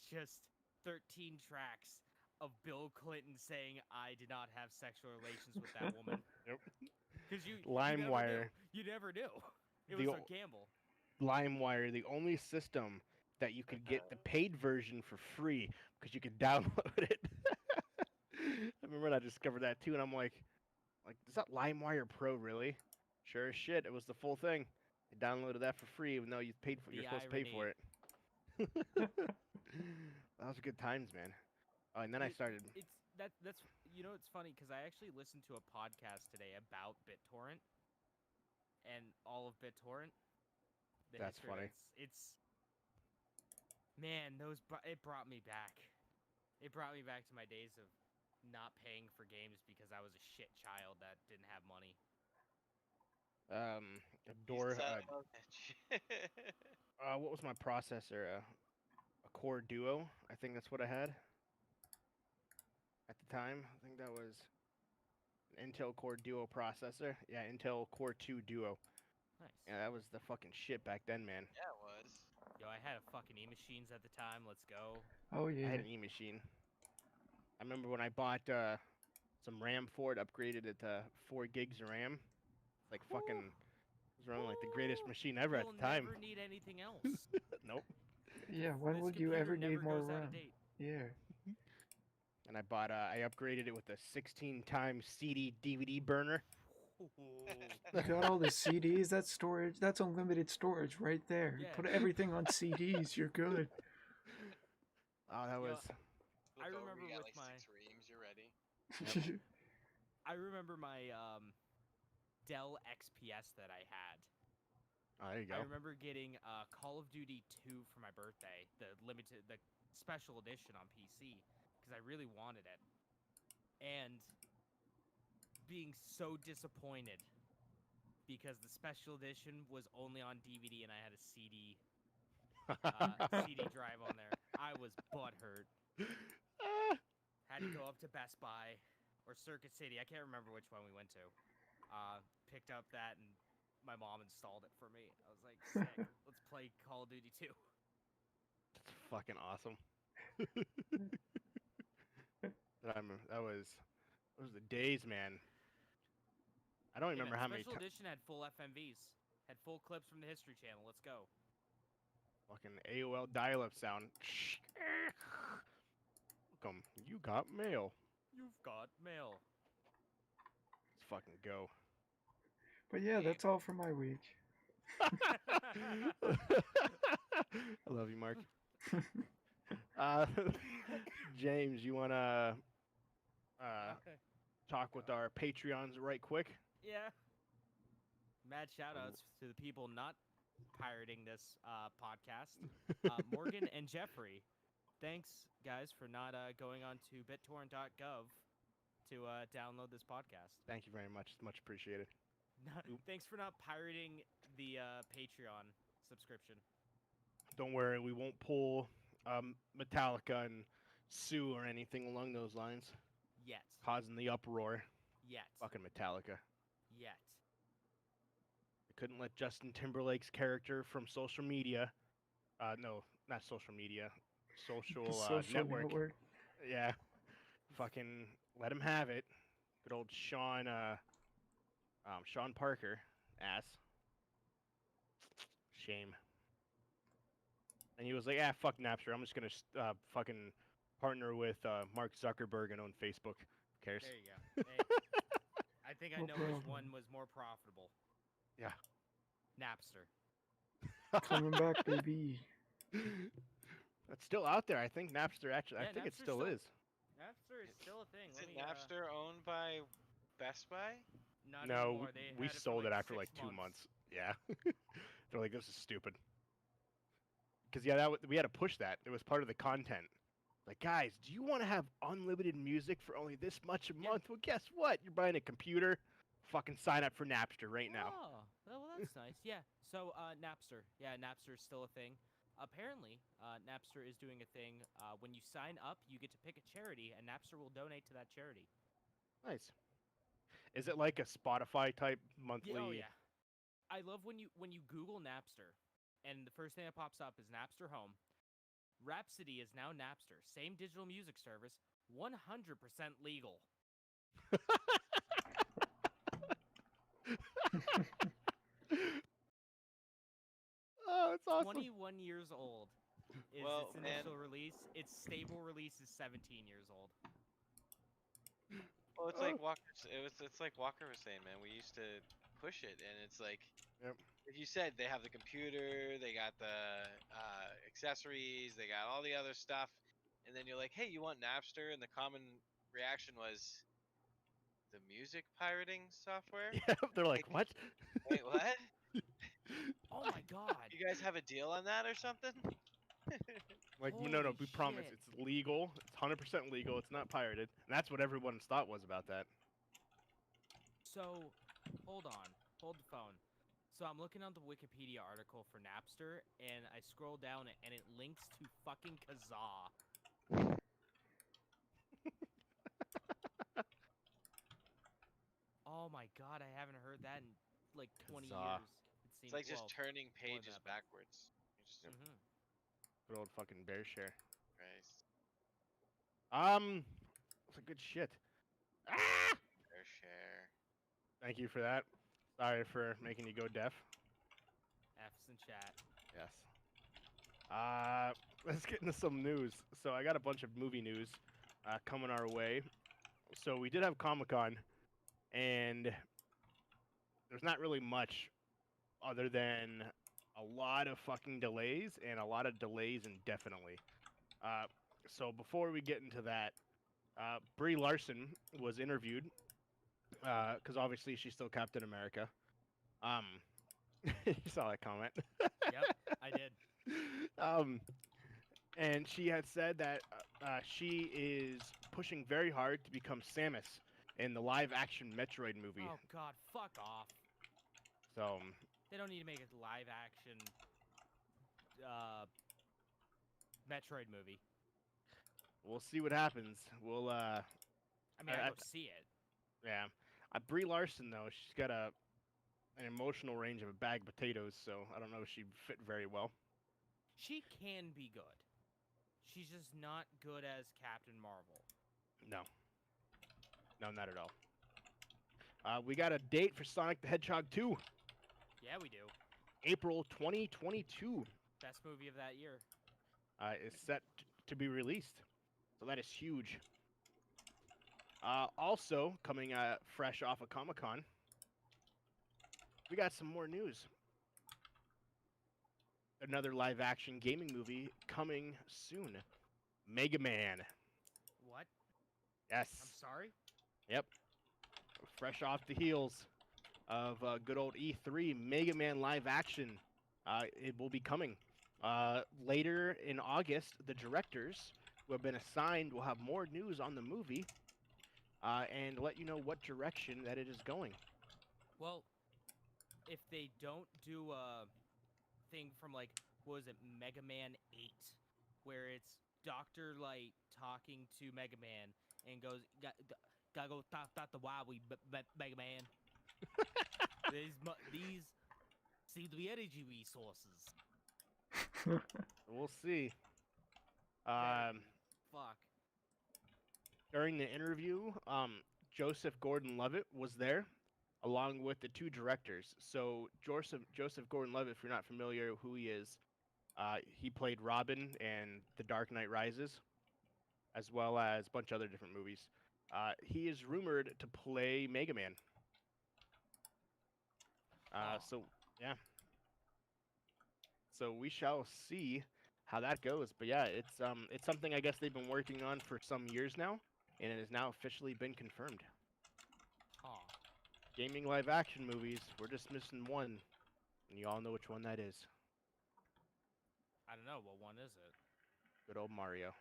just 13 tracks of Bill Clinton saying I did not have sexual relations with that woman. Yep. Because you LimeWire. You never knew. It The was o- a gamble. LimeWire, the only system that you could get the paid version for free because you could download it. I remember when I discovered that too, and I'm like, is that LimeWire Pro really? Sure as shit, it was the full thing. I downloaded that for free, even though you're supposed to pay for it. That was good times, man. Oh, and then I started. That's it's funny because I actually listened to a podcast today about BitTorrent and all of BitTorrent. That's funny. It's man, it brought me back. It brought me back to my days of not paying for games because I was a shit child that didn't have money. What was my processor? A Core Duo. I think that's what I had at the time. I think that was an Intel Core Duo processor. Yeah, Intel Core 2 Duo. Nice. Yeah, that was the fucking shit back then, man. Yeah, it was. Yo, I had a fucking E-machines at the time. Let's go. Oh yeah. I had an E-machine. I remember when I bought some RAM for it, upgraded it to 4 gigs of RAM. Like fucking, it was running like the greatest machine ever at the time. You'll never need anything else. Nope. Yeah, when would you ever need more RAM? Yeah. And I upgraded it with a 16 times CD DVD burner. You got all the CDs, that's storage, that's unlimited storage right there. You put everything on CDs, you're good. Oh, that was. I remember you got with like my 6 reams, you're ready. Yep. I remember my Dell XPS that I had. Oh, there you go. I remember getting Call of Duty 2 for my birthday, the special edition on PC, because I really wanted it. And being so disappointed because the special edition was only on DVD and I had a CD drive on there. I was butthurt. Had to go up to Best Buy or Circuit City. I can't remember which one we went to. Picked up that and my mom installed it for me. I was like, sick. Let's play Call of Duty 2. That's fucking awesome. Those were the days, man. I don't remember how many Special edition had full FMVs. Had full clips from the History Channel. Let's go. Fucking AOL dial-up sound. Welcome. You got mail. You've got mail. Let's fucking go. But yeah, that's all for my week. I love you, Mark. James, you wanna talk with our Patreons right quick? Yeah. Mad shoutouts to the people not pirating this podcast. Morgan and Jeffrey. Thanks, guys, for not going on to bittorrent.gov to download this podcast. Thank you very much. It's much appreciated. Thanks for not pirating the Patreon subscription. Don't worry, we won't pull Metallica and sue or anything along those lines. Yet. Causing the uproar. Yet. Fucking Metallica. Yet. I couldn't let Justin Timberlake's character from social media, no, not social media, social network. Yeah. Fucking let him have it. Good old Sean Parker ass. Shame. And he was like, fuck Napster. I'm just going to fucking partner with Mark Zuckerberg and own Facebook. Who cares? There you go. Hey, I think I know which one was more profitable. Yeah. Napster. Coming back, baby. That's still out there. I think Napster actually, I think it still is. Napster is still a thing. Is Napster owned by Best Buy? Not no, anymore. we sold it after like 2 months. Yeah. They're like, this is stupid. Because, yeah, we had to push that. It was part of the content. Like, guys, do you want to have unlimited music for only this much a month? Well, guess what? You're buying a computer. Fucking sign up for Napster right now. Oh, well, that's nice. Yeah. So, Napster. Yeah, Napster is still a thing. Apparently, Napster is doing a thing. When you sign up, you get to pick a charity, and Napster will donate to that charity. Nice. Is it like a Spotify type monthly? Yeah, oh, yeah. I love when you Google Napster, and the first thing that pops up is Napster Home. Rhapsody is now Napster. Same digital music service, 100% legal. Oh, it's awesome. 21 years old is Well, its man. initial release. Its stable release is 17 years old. Well, it's like Walker. It's like Walker was saying, man. We used to push it, and it's like, Yep. like you said, they have the computer, they got the accessories, they got all the other stuff, and then you're like, hey, you want Napster? And the common reaction was the music pirating software. Yeah, they're like, what? Wait, what? Oh my god. You guys have a deal on that or something? Like, no, Holy we promise shit. it's legal. It's 100% legal. It's not pirated. And that's what everyone's thought was about that. So, hold on. Hold the phone. So I'm looking on the Wikipedia article for Napster, and I scroll down and it links to fucking Kazaa. Oh my god, I haven't heard that in like 20 Kazaa. years. It seems It's like just well, turning more than pages that, but- backwards. You just, Good old fucking bear share. Christ, It's a good shit. Ah! fair share. Thank you for that. Sorry for making you go deaf. F's in chat. Yes. Let's get into some news. So I got a bunch of movie news coming our way. So we did have Comic-Con, and there's not really much other than a lot of fucking delays and a lot of delays indefinitely. So before we get into that, Brie Larson was interviewed because obviously she's still Captain America. You saw that comment. Yep, I did. And she had said that she is pushing very hard to become Samus in the live-action Metroid movie. Oh god, fuck off. So They don't need to make a live action Metroid movie. we'll see what happens. We'll I mean, I- I go see it. yeah. Brie Larson though, she's got an emotional range of a bag of potatoes, so I don't know if she'd fit very well. She can be good. She's just not good as Captain Marvel. No, not at all. We got a date for Sonic the Hedgehog 2, Yeah, we do. April 2022. Best movie of that year. Is set to be released, so that is huge. Also, coming fresh off of Comic-Con, we got some more news. Another live-action gaming movie coming soon. Mega Man. What? Yes. I'm sorry? Yep. Fresh off the heels of good old E3, Mega Man live action. It will be coming. Later in August, the directors who have been assigned will have more news on the movie and let you know what direction that it is going. Well, if they don't do a thing from like, what was it, Mega Man 8, where it's Dr. Light talking to Mega Man and goes, gotta go talk to Wowie, Mega Man. These seem to be energy resources. We'll see. Fuck. During the interview, Joseph Gordon-Levitt was there, along with the two directors. So Joseph Gordon-Levitt, if you're not familiar who he is, he played Robin in The Dark Knight Rises, as well as a bunch of other different movies. He is rumored to play Mega Man. So yeah. So we shall see how that goes. But yeah, it's something I guess they've been working on for some years now, and it has now officially been confirmed. Huh. Gaming live action movies, we're just missing one, and you all know which one that is. I don't know. What one is it? Good old Mario.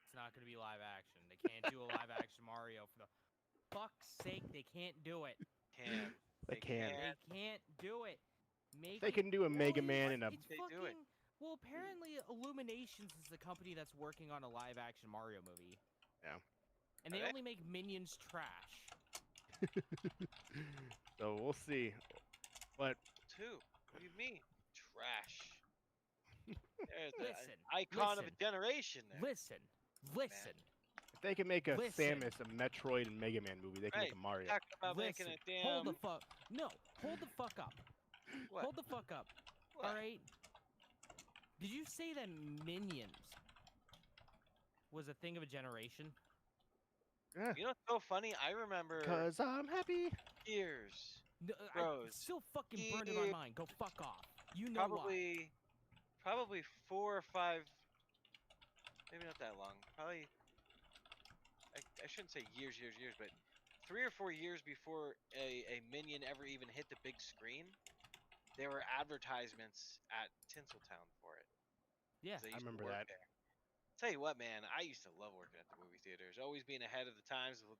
It's not going to be live action. They can't do a live action Mario for the fuck's sake. They can't do it. Can. They can. They can't do it. They can do a Mega Man and a. It's They fucking. do it. Well, apparently Illuminations is the company that's working on a live action Mario movie. Yeah. And Are they they? only make Minions trash. So we'll see. But Two. What do you mean? trash. There's Listen, an icon of a listen. generation there. Listen. Listen. If they can make a Listen. Samus, a Metroid, and Mega Man movie, they can make Right. a Mario. Talking about Listen. making a damn. Hold the fuck. No. Hold the fuck up. What? Hold the fuck up. What? All right. Did you say that Minions was a thing of a generation? Yeah. You know what's so funny? I remember Cause I'm happy. years, No, I Bros, still fucking burned in my mind. Go fuck off. You know why. probably 4 or 5, maybe not that long. Probably, I shouldn't say years, but 3 or 4 years before a Minion ever even hit the big screen, there were advertisements at Tinseltown for it. Yeah. 'Cause I used to remember work that. there. Tell you what, man, I used to love working at the movie theaters. Always being ahead of the times with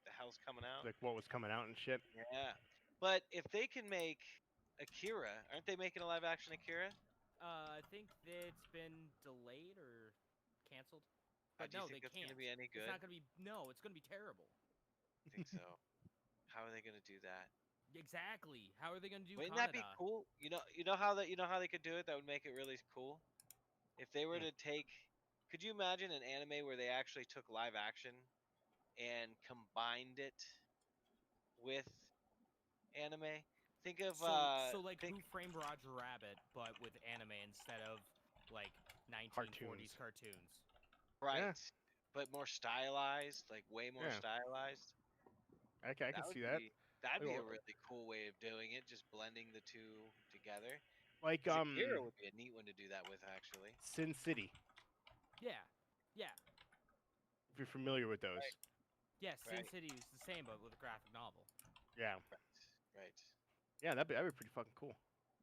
the hell's coming out. Like what was coming out and shit. Yeah. But if they can make Akira, aren't they making a live action Akira? I think it's been delayed or canceled. But Do you no, think they it's can't. gonna be any It's good? not gonna be. No, it's gonna be terrible. I think so. How are they gonna do that? Exactly. How are they gonna do Wouldn't Canada? that be cool? You know how they could do it. That would make it really cool. If they were to take, could you imagine an anime where they actually took live action and combined it with anime? Think of So like think Who Framed Roger Rabbit, but with anime instead of like 1940s cartoons. right, Yeah. but more stylized, like way more Yeah. stylized. I can see that. That'd be a Or- really cool way of doing it, just blending the two together. Like 'Cause Akira would be a neat one to do that with, actually. Sin City, Yeah. Yeah. if you're familiar with those. Right. Yeah. Sin Right. City is the same, but with a graphic novel. Yeah. Right. Yeah, that'd be pretty fucking cool.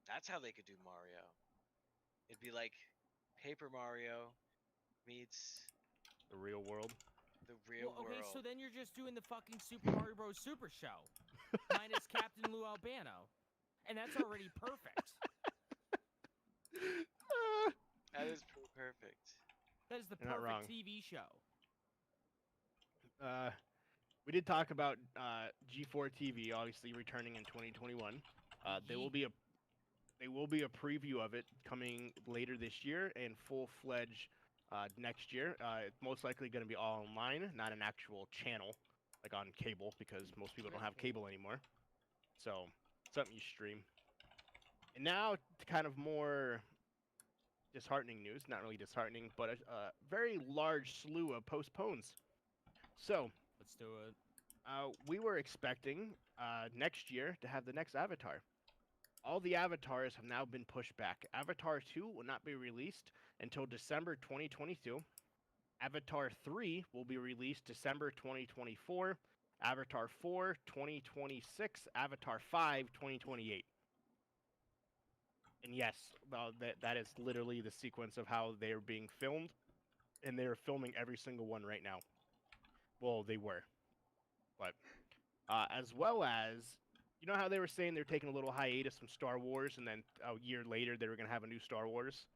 That's how they could do Mario. It'd be like Paper Mario meets The real world. the real Well, okay, world. so then you're just doing the fucking Super Mario Bros. Super Show, minus Captain Lou Albano, and that's already perfect. That is pretty perfect. That is the You're not wrong. perfect TV show. We did talk about G4 TV obviously returning in 2021. There will be a preview of it coming later this year and full-fledged next year. It's most likely going to be all online, not an actual channel like on cable, because most people don't have cable anymore. So something you stream. And now to kind of more disheartening news, not really disheartening, but a very large slew of postpones. So Let's do it. we were expecting next year to have the next Avatar. All the Avatars have now been pushed back. Avatar 2 will not be released until December 2022. Avatar 3 will be released December 2024. Avatar 4, 2026. Avatar 5, 2028. And yes, well, that is literally the sequence of how they are being filmed. And they are filming every single one right now. Well, they were. But as well as, you know how they were saying they're taking a little hiatus from Star Wars, and then a year later they were going to have a new Star Wars?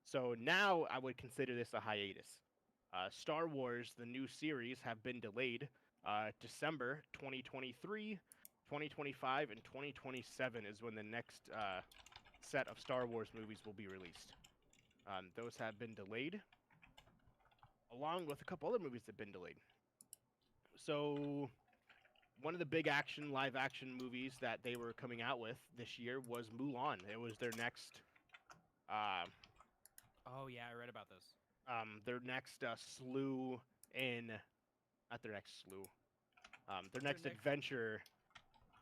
So now I would consider this a hiatus. Star Wars, the new series, have been delayed. December 2023, 2025, and 2027 is when the next set of Star Wars movies will be released. Those have been delayed, along with a couple other movies that have been delayed. So one of the big live action movies that they were coming out with this year was Mulan. It was their next Oh yeah, I read about this. their next slew in, not their next slew, their next adventure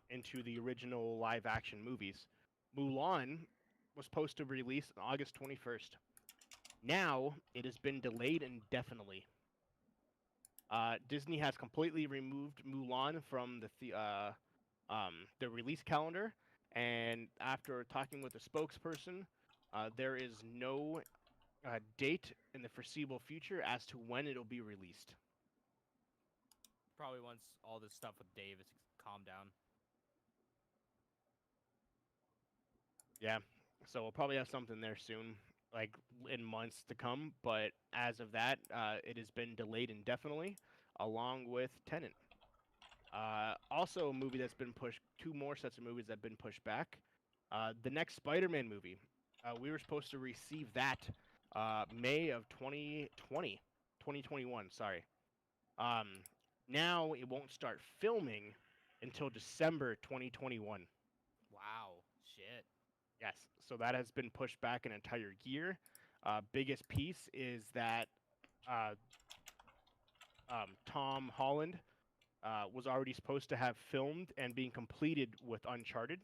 into the original live action movies. Mulan was supposed to release on August 21st. Now it has been delayed indefinitely. Disney has completely removed Mulan from the release calendar, and after talking with a spokesperson, there is no date in the foreseeable future as to when it'll be released. Probably once all this stuff with Dave is calmed down. Yeah, so we'll probably have something there soon, like in months to come. But as of that, it has been delayed indefinitely, along with Tenet. Also, a movie that's been pushed. Two more sets of movies that have been pushed back. The next Spider-Man movie We were supposed to receive that May of 2020, 2021. Sorry. Um, Now it won't start filming until December 2021. Wow. Shit. Yes, so that has been pushed back an entire year. Biggest piece is that uh, Tom Holland was already supposed to have filmed and being completed with Uncharted.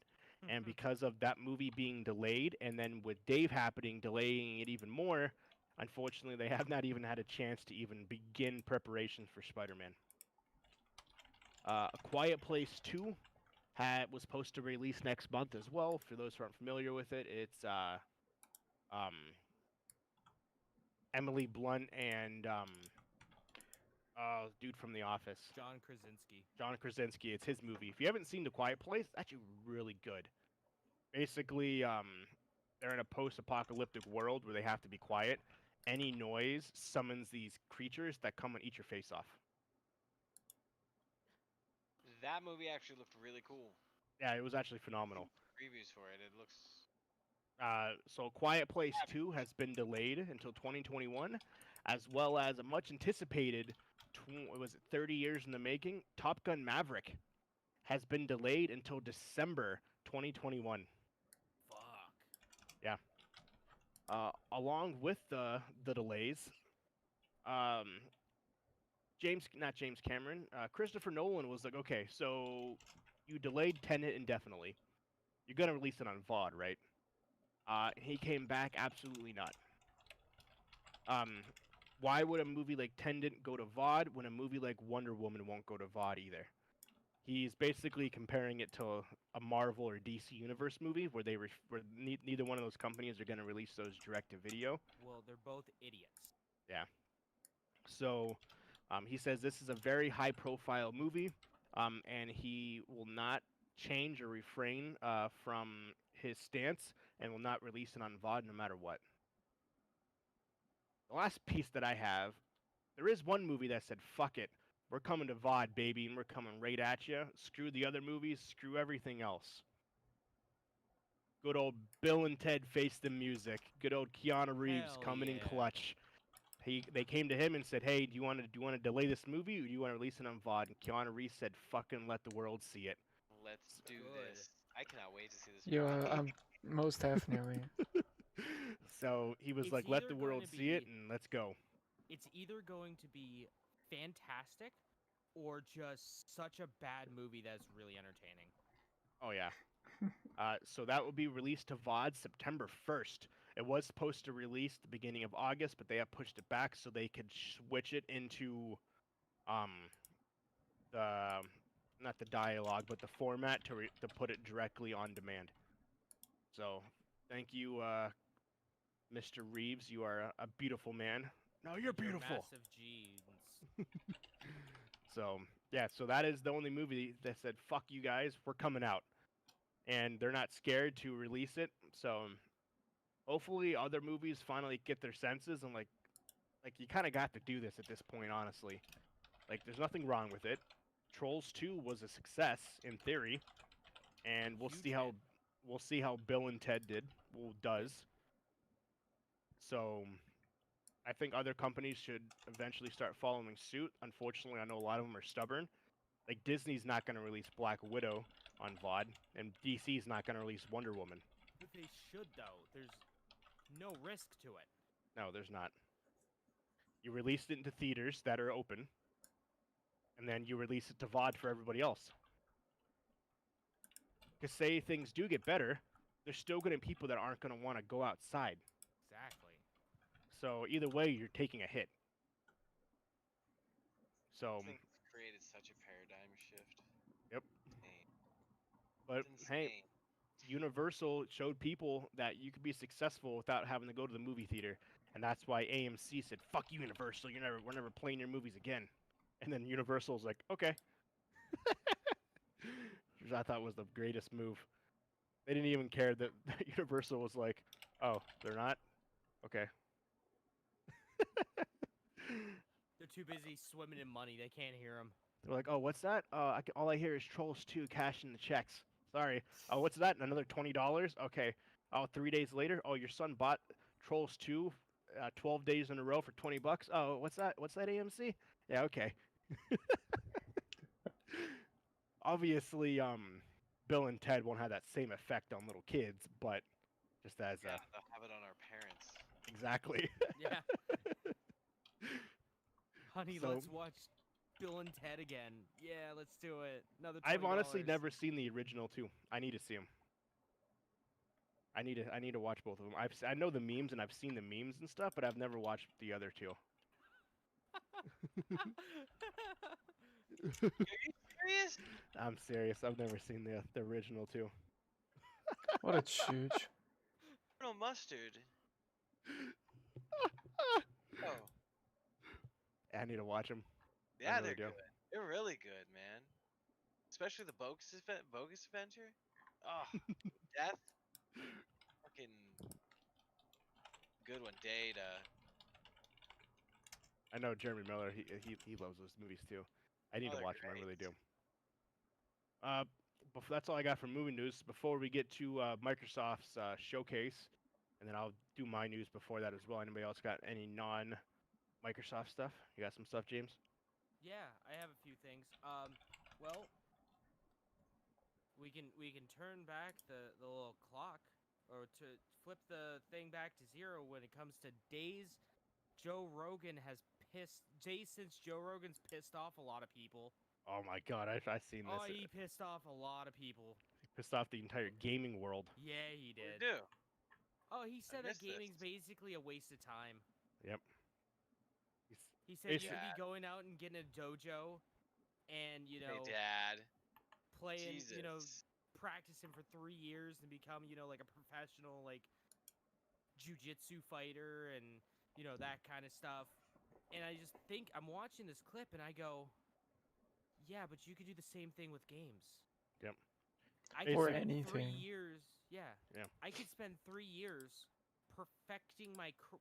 And because of that movie being delayed, and then with Dave happening, delaying it even more, unfortunately, they have not even had a chance to even begin preparations for Spider-Man. A Quiet Place 2 was supposed to release next month as well. For those who aren't familiar with it, it's um, Emily Blunt and dude from The Office, John Krasinski. John Krasinski. It's his movie. If you haven't seen The Quiet Place, it's actually really good. Basically, they're in a post-apocalyptic world where they have to be quiet. Any noise summons these creatures that come and eat your face off. That movie actually looked really cool. Yeah, it was actually phenomenal. Previews for it, it looks. So Quiet Place 2 has been delayed until 2021, as well as a much anticipated, was it 30 years in the making, Top Gun Maverick has been delayed until December 2021. Fuck. Yeah. Along with the delays, not James Cameron, Christopher Nolan was like, okay, so you delayed Tenet indefinitely. You're gonna release it on VOD, right? He came back, absolutely not. Why would a movie like Tenet go to VOD when a movie like Wonder Woman won't go to VOD either? He's basically comparing it to a Marvel or DC Universe movie where neither one of those companies are going to release those direct to video. Well, they're both idiots. Yeah. So he says this is a very high profile movie, and he will not change or refrain from his stance and will not release it on VOD no matter what. The last piece that I have, there is one movie that said, fuck it. We're coming to VOD, baby, and we're coming right at you. Screw the other movies, screw everything else. Good old Bill and Ted Face the Music. Good old Keanu Reeves Hell coming in yeah. clutch. They came to him and said, "Hey, do you want to delay this movie, or do you want to release it on VOD?" And Keanu Reeves said, "Fucking let the world see it." Let's do Good. this. I cannot wait to see this Yeah, movie. most definitely. So he was It's like, "Let either the going world to see it, be- and let's go." It's either going to be fantastic or just such a bad movie that's really entertaining. Oh yeah. So that will be released to VOD September 1st. It was supposed to release the beginning of August, but they have pushed it back so they could switch it into the not the dialogue, but the format to put it directly on demand. So thank you, Mr. Reeves. You are a beautiful man. No, you're Your beautiful. massive jeans. So yeah, so that is the only movie that said "fuck you guys, we're coming out," and they're not scared to release it. So hopefully, other movies finally get their senses and like you kind of got to do this at this point, honestly. Like, there's nothing wrong with it. Trolls 2 was a success in theory, and Huge hit. we'll see how Bill and Ted does. So I think other companies should eventually start following suit. Unfortunately, I know a lot of them are stubborn. Like, Disney's not going to release Black Widow on VOD, and DC's not going to release Wonder Woman. But they should, though. There's no risk to it. No, there's not. You released it into theaters that are open, and then you release it to VOD for everybody else. Because say things do get better, there's still going to be people that aren't going to want to go outside. Exactly. So either way, you're taking a hit. So, I think it's created such a paradigm shift. Yep. Insane. but It's hey, insane. Universal showed people that you could be successful without having to go to the movie theater, and that's why AMC said, "Fuck you, Universal. We're never playing your movies again." And then Universal's like, "Okay." Which I thought was the greatest move. They didn't even care that Universal was like, "Oh, they're not? Okay." They're too busy swimming in money. They can't hear them. They're like, "Oh, what's that? All I hear is Trolls 2 cashing the checks. Sorry. Oh, what's that? Another $20? Okay. Oh, 3 days later, oh, your son bought Trolls 2, 12 days in a row for $20. Oh, what's that? What's that AMC? Yeah, okay. Obviously, Bill and Ted won't have that same effect on little kids, but just as Yeah, they'll have it on our parents. exactly. Yeah. Honey, So- let's watch Bill and Ted again. Yeah, let's do it. Another $20. I've honestly never seen the original two. I need to see them. I need to watch both of them. I know the memes and I've seen the memes and stuff, but I've never watched the other two. Are you serious? I'm serious. I've never seen the original two. What a chooch. Colonel Mustard. Oh, I need to watch them. yeah, really they're do. good. They're really good, man. Especially the bogus adventure. Oh, death. Fucking good one. Data. I know Jeremy Miller. He loves those movies too. I need Oh, to they're watch them. I really great. do. That's all I got for movie news. Before we get to Microsoft's showcase, and then I'll do my news before that as well. Anybody else got any non-Microsoft stuff? You got some stuff, James? Yeah, I have a few things. Well, we can turn back the little clock, or to flip the thing back to 0 when it comes to days. Joe Rogan has since Joe Rogan's pissed off a lot of people. Oh my God, I've seen this. Oh, he pissed off a lot of people. Pissed off the entire gaming world. Yeah, he What did. do? Oh, he said that missed this. gaming's basically a waste of time. Yep. He said you Basi- should be going out and getting a dojo, and Hey, Dad. playing, Jesus. practicing for 3 years and become, like a professional, like, jiu-jitsu fighter and, that kind of stuff. And I just think, I'm watching this clip and I go, yeah, but you could do the same thing with games. Yep. I could Or spend 3 anything. years, yeah. Yeah. I could spend 3 years perfecting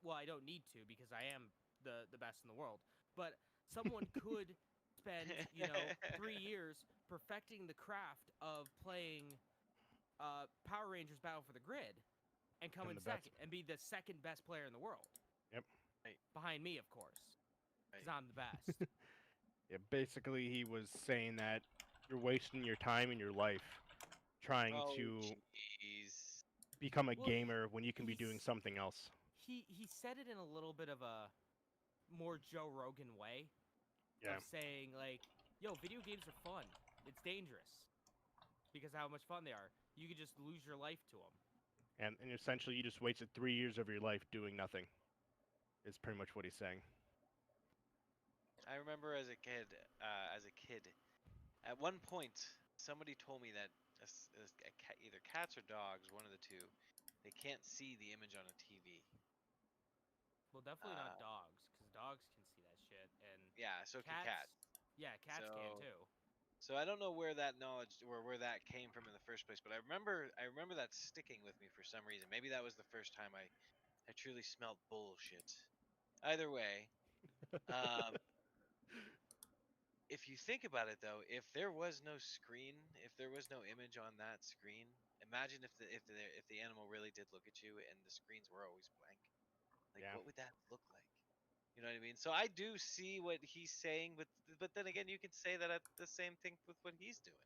well, I don't need to because I am the best in the world. But someone could spend, 3 years perfecting the craft of playing Power Rangers Battle for the Grid and come in the best. second and be the second best player in the world. Yep. Right. Behind me, of course. Because Right. I'm the best. Yeah, basically he was saying that you're wasting your time and your life trying Oh, to jeez. become a Well, gamer when you can be doing he's- something else. He said it in a little bit of a more Joe Rogan way. Yeah. Of saying, like, yo, video games are fun. It's dangerous. Because of how much fun they are. You could just lose your life to them. And essentially you just wasted 3 years of your life doing nothing. Is pretty much what he's saying. I remember as a kid, at one point, somebody told me that either cats or dogs, one of the two, they can't see the image on a TV. Well, definitely not Uh, dogs. Because dogs can see that shit. And Yeah, so can cats... cats. Yeah, cats can So- too. So I don't know where that knowledge or where that came from in the first place, but I remember that sticking with me for some reason. Maybe that was the first time I truly smelled bullshit. Either way, if you think about it though, if there was no screen, if there was no image on that screen, imagine if the animal really did look at you and the screens were always blank. Like Yeah. what would that look like? You know what I mean? So I do see what he's saying, but then again, you can say that the same thing with what he's doing.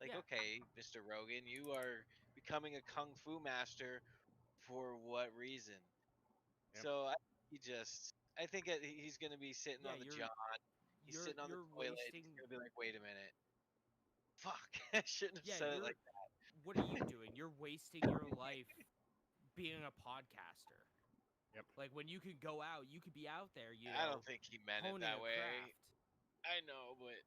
Like, Yeah. okay, Mr. Rogan, you are becoming a kung fu master for what reason? Yep. So I think he's gonna be sitting Yeah, on the you're- john. He's You're, sitting on you're the toilet. wasting... He's gonna be like, wait a minute, fuck, I shouldn't have Yeah, said it you're... like What are you doing? You're wasting your life being a podcaster. Yep. Like, when you could go out, you could be out there, that. I don't think he meant it honing that a way. craft. I know, but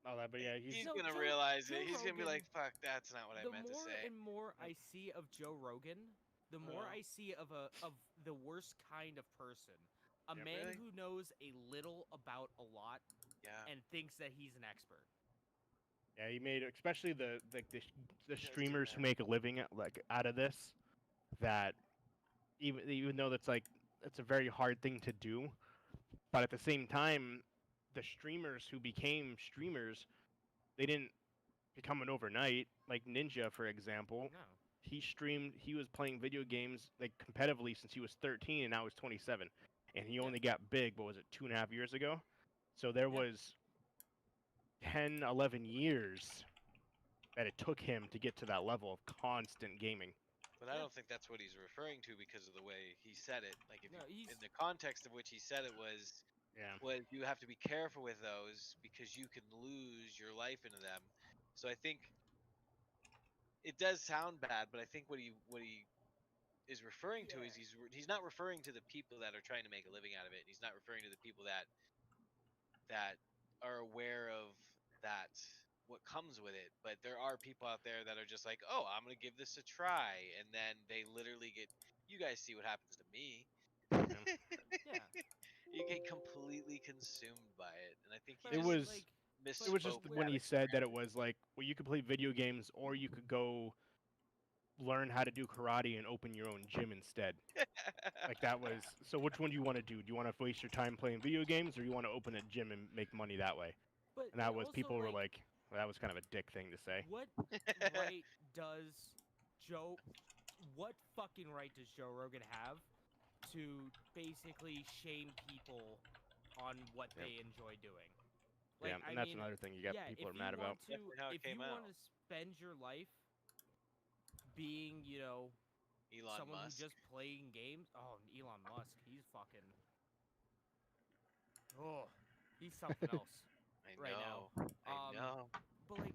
Oh, that, but yeah, he's No, gonna Joe- realize Joe it. He's gonna be Rogan- like, fuck, that's not what I The meant to more say. and more I see of Joe Rogan, the more Uh-huh. I see of the worst kind of person. A Yep. man Really? who knows a little about a lot Yeah. and thinks that he's an expert. Yeah, he made especially the do streamers who that. make a living out of this. That even though that's a very hard thing to do, but at the same time, the streamers who became streamers, they didn't become it overnight. Like Ninja, for example, No. He was playing video games like competitively since he was 13, and now he's 27, and he only got big. What was it, 2.5 years ago? So there was 10, 11 years that it took him to get to that level of constant gaming. But I don't think that's what he's referring to because of the way he said it. Like, if No, you, he's in the context of which he said it was you have to be careful with those because you can lose your life into them. So I think it does sound bad, but I think what he is referring to is he's not referring to the people that are trying to make a living out of it. He's not referring to the people that are aware of that what comes with it. But there are people out there that are just like, oh, I'm gonna give this a try, and then they literally get. You guys see what happens to me. yeah. You get completely consumed by it, and I think he But I It just mean, was like, it was just misspoke. when he said that it was like, well, you could play video games or you could go learn how to do karate and open your own gym instead. Like that was so. Which one do you want to do? Do you want to waste your time playing video games, or you want to open a gym and make money that way? but And that was also, people were like, well, that was kind of a dick thing to say. what right does Joe? What fucking right does Joe Rogan have to basically shame people on what they enjoy doing? Like, Yeah, and I that's mean, another thing you got people are mad about. Definitely how it if you came want out. to spend your life being, Elon someone Musk. who just playing games. Oh, Elon Musk, he's fucking. Oh, he's something else I right now. know. I know. But like,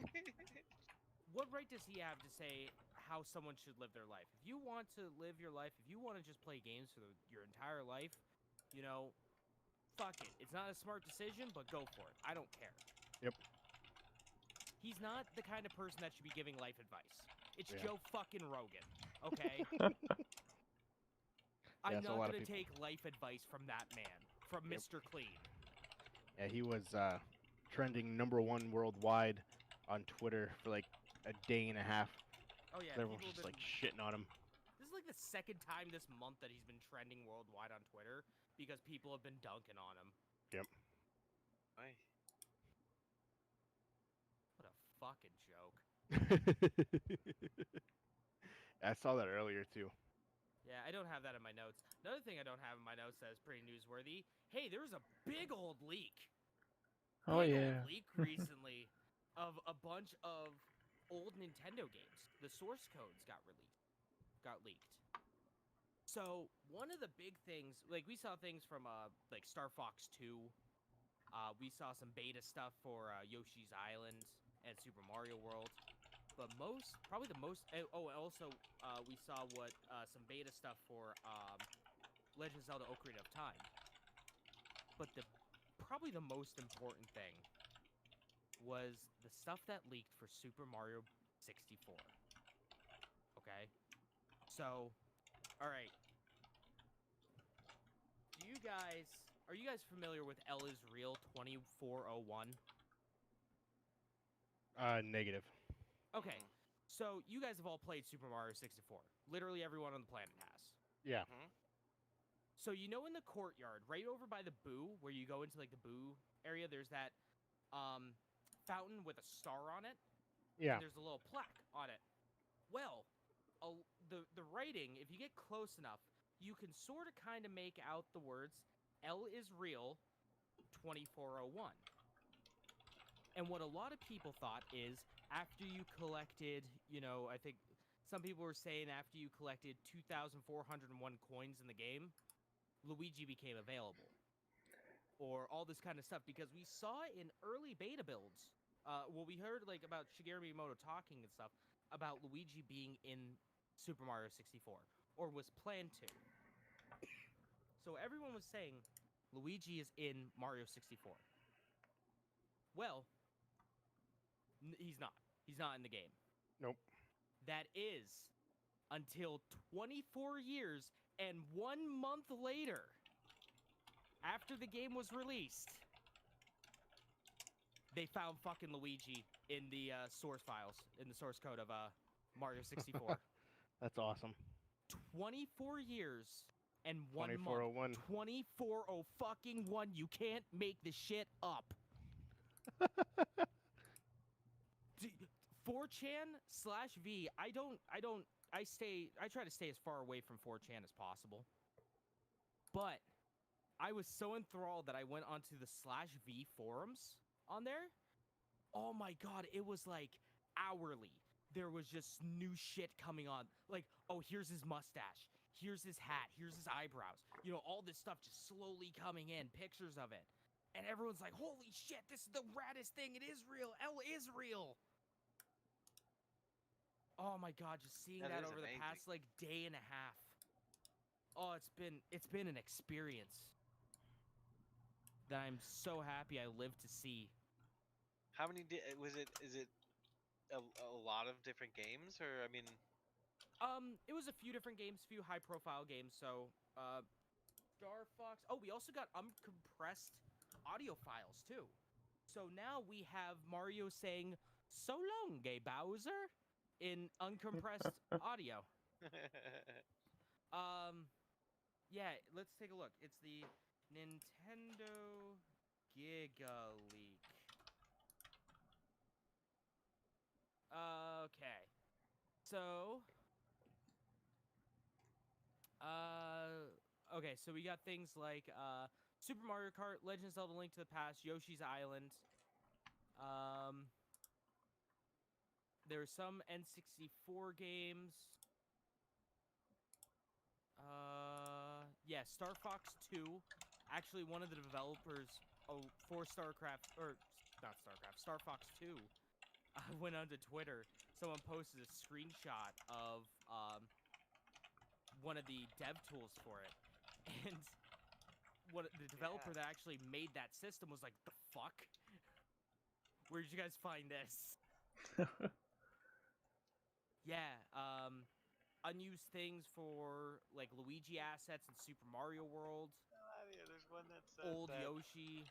what right does he have to say how someone should live their life? If you want to live your life, if you want to just play games for your entire life, fuck it. It's not a smart decision, but go for it. I don't care. Yep. He's not the kind of person that should be giving life advice. It's Yeah. Joe fucking Rogan, okay? Yeah, I'm so a not lot of gonna people- take life advice from that man, from Mr. Clean. Yeah, he was trending #1 worldwide on Twitter for like a day and a half. Oh yeah, Everyone's people just have like been. shitting on him. This is like the second time this month that he's been trending worldwide on Twitter because people have been dunking on him. Yep. Why? What a fucking joke. I saw that earlier too. Yeah, I don't have that in my notes. Another thing I don't have in my notes that is pretty newsworthy. Hey, there was a big old leak. Oh Big yeah. old leak recently of a bunch of old Nintendo games. The source codes got leaked. So one of the big things, like we saw things from like Star Fox 2. We saw some beta stuff for Yoshi's Island and Super Mario World. But probably the most. Also, we saw some beta stuff for Legend of Zelda: Ocarina of Time. But probably the most important thing was the stuff that leaked for Super Mario 64. Okay, so, all right. Are you guys familiar with L is Real 2401? Negative. Okay, so you guys have all played Super Mario 64. Literally everyone on the planet has. Yeah. So in the courtyard, right over by the Boo, where you go into like the Boo area, there's that fountain with a star on it. Yeah. And there's a little plaque on it. Well, the writing, if you get close enough, you can sort of kind of make out the words L is Real 2401. And what a lot of people thought is after you collected, I think some people were saying after you collected 2,401 coins in the game, Luigi became available. Or all this kind of stuff. Because we saw in early beta builds, we heard like about Shigeru Miyamoto talking and stuff about Luigi being in Super Mario 64. Or was planned to. So everyone was saying Luigi is in Mario 64. Well, he's not. He's not in the game. Nope. That is until 24 years and 1 month later, after the game was released, they found fucking Luigi in the source files, in the source code of Mario 64. That's awesome. 24 years and 1 month. 2401. 2401. You can't make this shit up. 4chan/V. I I try to stay as far away from 4chan as possible. But I was so enthralled that I went onto the /V forums on there. Oh my god, it was like hourly. There was just new shit coming on. Like, oh, here's his mustache. Here's his hat. Here's his eyebrows. You know, all this stuff just slowly coming in, pictures of it. And everyone's like, holy shit, this is the raddest thing. It is real. L is real. Oh my god, just seeing that is over amazing. the past like day and a half. Oh, it's been an experience that I'm so happy I lived to see. How many was it? Is it a lot of different games, or I mean? It was a few different games, few high-profile games. So, Star Fox. Oh, we also got uncompressed audio files too. So now we have Mario saying "So long, gay Bowser" in uncompressed audio. Yeah, let's take a look. It's the Nintendo Giga Leak. Okay. So, okay, so we got things like Super Mario Kart, Legend of Zelda: Link to the Past, Yoshi's Island. There were some N64 games. Yeah, Star Fox 2. Actually, one of the developers for StarCraft, or not StarCraft, Star Fox 2, went onto Twitter. Someone posted a screenshot of one of the dev tools for it, and what the developer that actually made that system was like, "The fuck? Where did you guys find this?" Yeah, unused things for like Luigi assets in Super Mario World. Yeah, there's one that says Old that, Yoshi.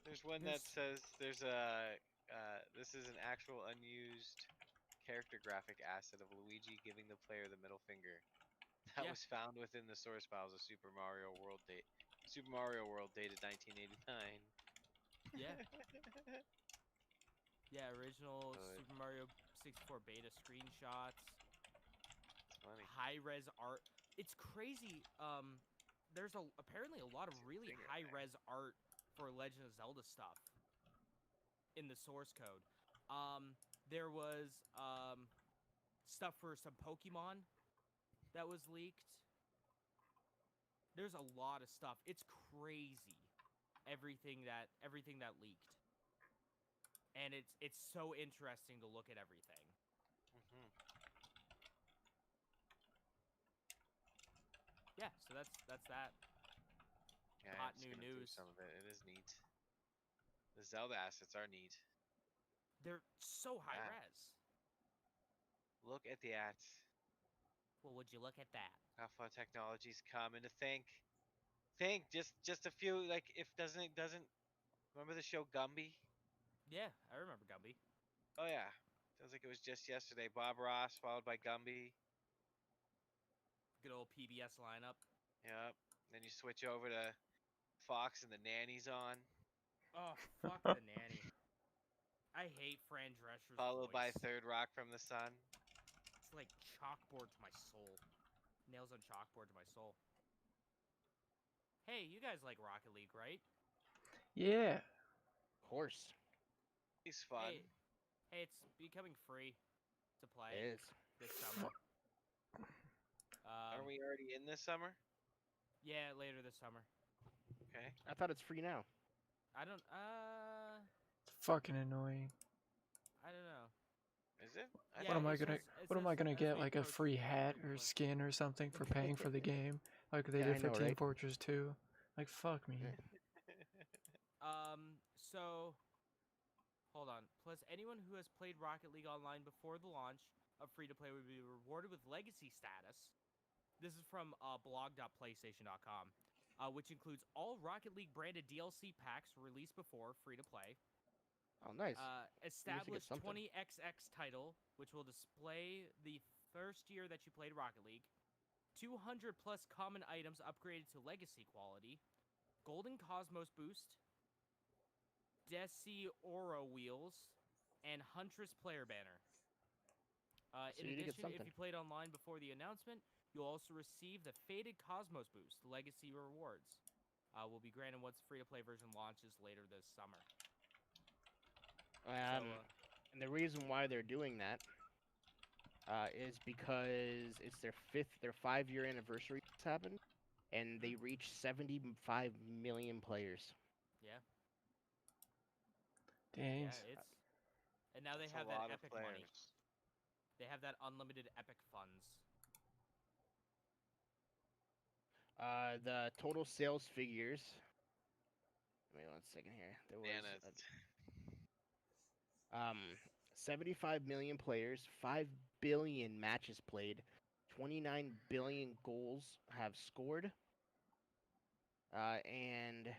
There's one that says there's a this is an actual unused character graphic asset of Luigi giving the player the middle finger. That was found within the source files of Super Mario World dated 1989. Yeah. Yeah, original Good. Super Mario 64 beta screenshots. It's funny. High-res art. It's crazy. There's apparently a lot of really high-res art for Legend of Zelda stuff in the source code. There was stuff for some Pokemon that was leaked. There's a lot of stuff. It's crazy. Everything that leaked. And it's so interesting to look at everything. Mm-hmm. Yeah, so that's that. Yeah, Hot I'm just new skimming through news. some of it. It is neat. The Zelda assets are neat. They're so high res. Look at that. Well, would you look at that? How far technology's come, and to think just a few, like, if doesn't remember the show Gumby? Yeah, I remember Gumby. Oh yeah, feels like it was just yesterday. Bob Ross followed by Gumby. Good old PBS lineup. Yep. Then you switch over to Fox and the Nanny's on. Oh, fuck the Nanny. I hate Fran Drescher's Followed voice. by Third Rock from the Sun. It's like chalkboard to my soul. Nails on chalkboard to my soul. Hey, you guys like Rocket League, right? Yeah. Of course. He's fun. Hey, it's becoming free to play It is. this summer. Are we already in this summer? Yeah, later this summer. Okay. I thought it's free now. I don't, It's fucking annoying. I don't know. Is it? Yeah, What am I it gonna says- it What am I says gonna as get? we Like a approach free hat free or play. skin or something for paying for the game, like they Yeah, did I know, for Team right? Fortress 2. Like fuck me. So hold on. Plus, anyone who has played Rocket League Online before the launch of free-to-play would be rewarded with legacy status. This is from blog.playstation.com, which includes all Rocket League branded DLC packs released before free-to-play. Oh, nice. Established something. 20XX title, which will display the first year that you played Rocket League. 200 plus common items upgraded to legacy quality. Golden Cosmos boost. Desi Oro wheels. And Huntress player banner. In So you did get addition, if something. you played online before the announcement, you'll also receive the Faded Cosmos Boost Legacy Rewards. Will be granted once the free-to-play version launches later this summer. And the reason why they're doing that is because it's their 5-year anniversary just happened, and they reached 75 million players. Yeah. Dang. Yeah, it's... And now they That's have a that lot of epic money. players. They have that unlimited epic funds. The total sales figures. Wait 1 second here. There was Man, 75 million players, 5 billion matches played, 29 billion goals have scored, and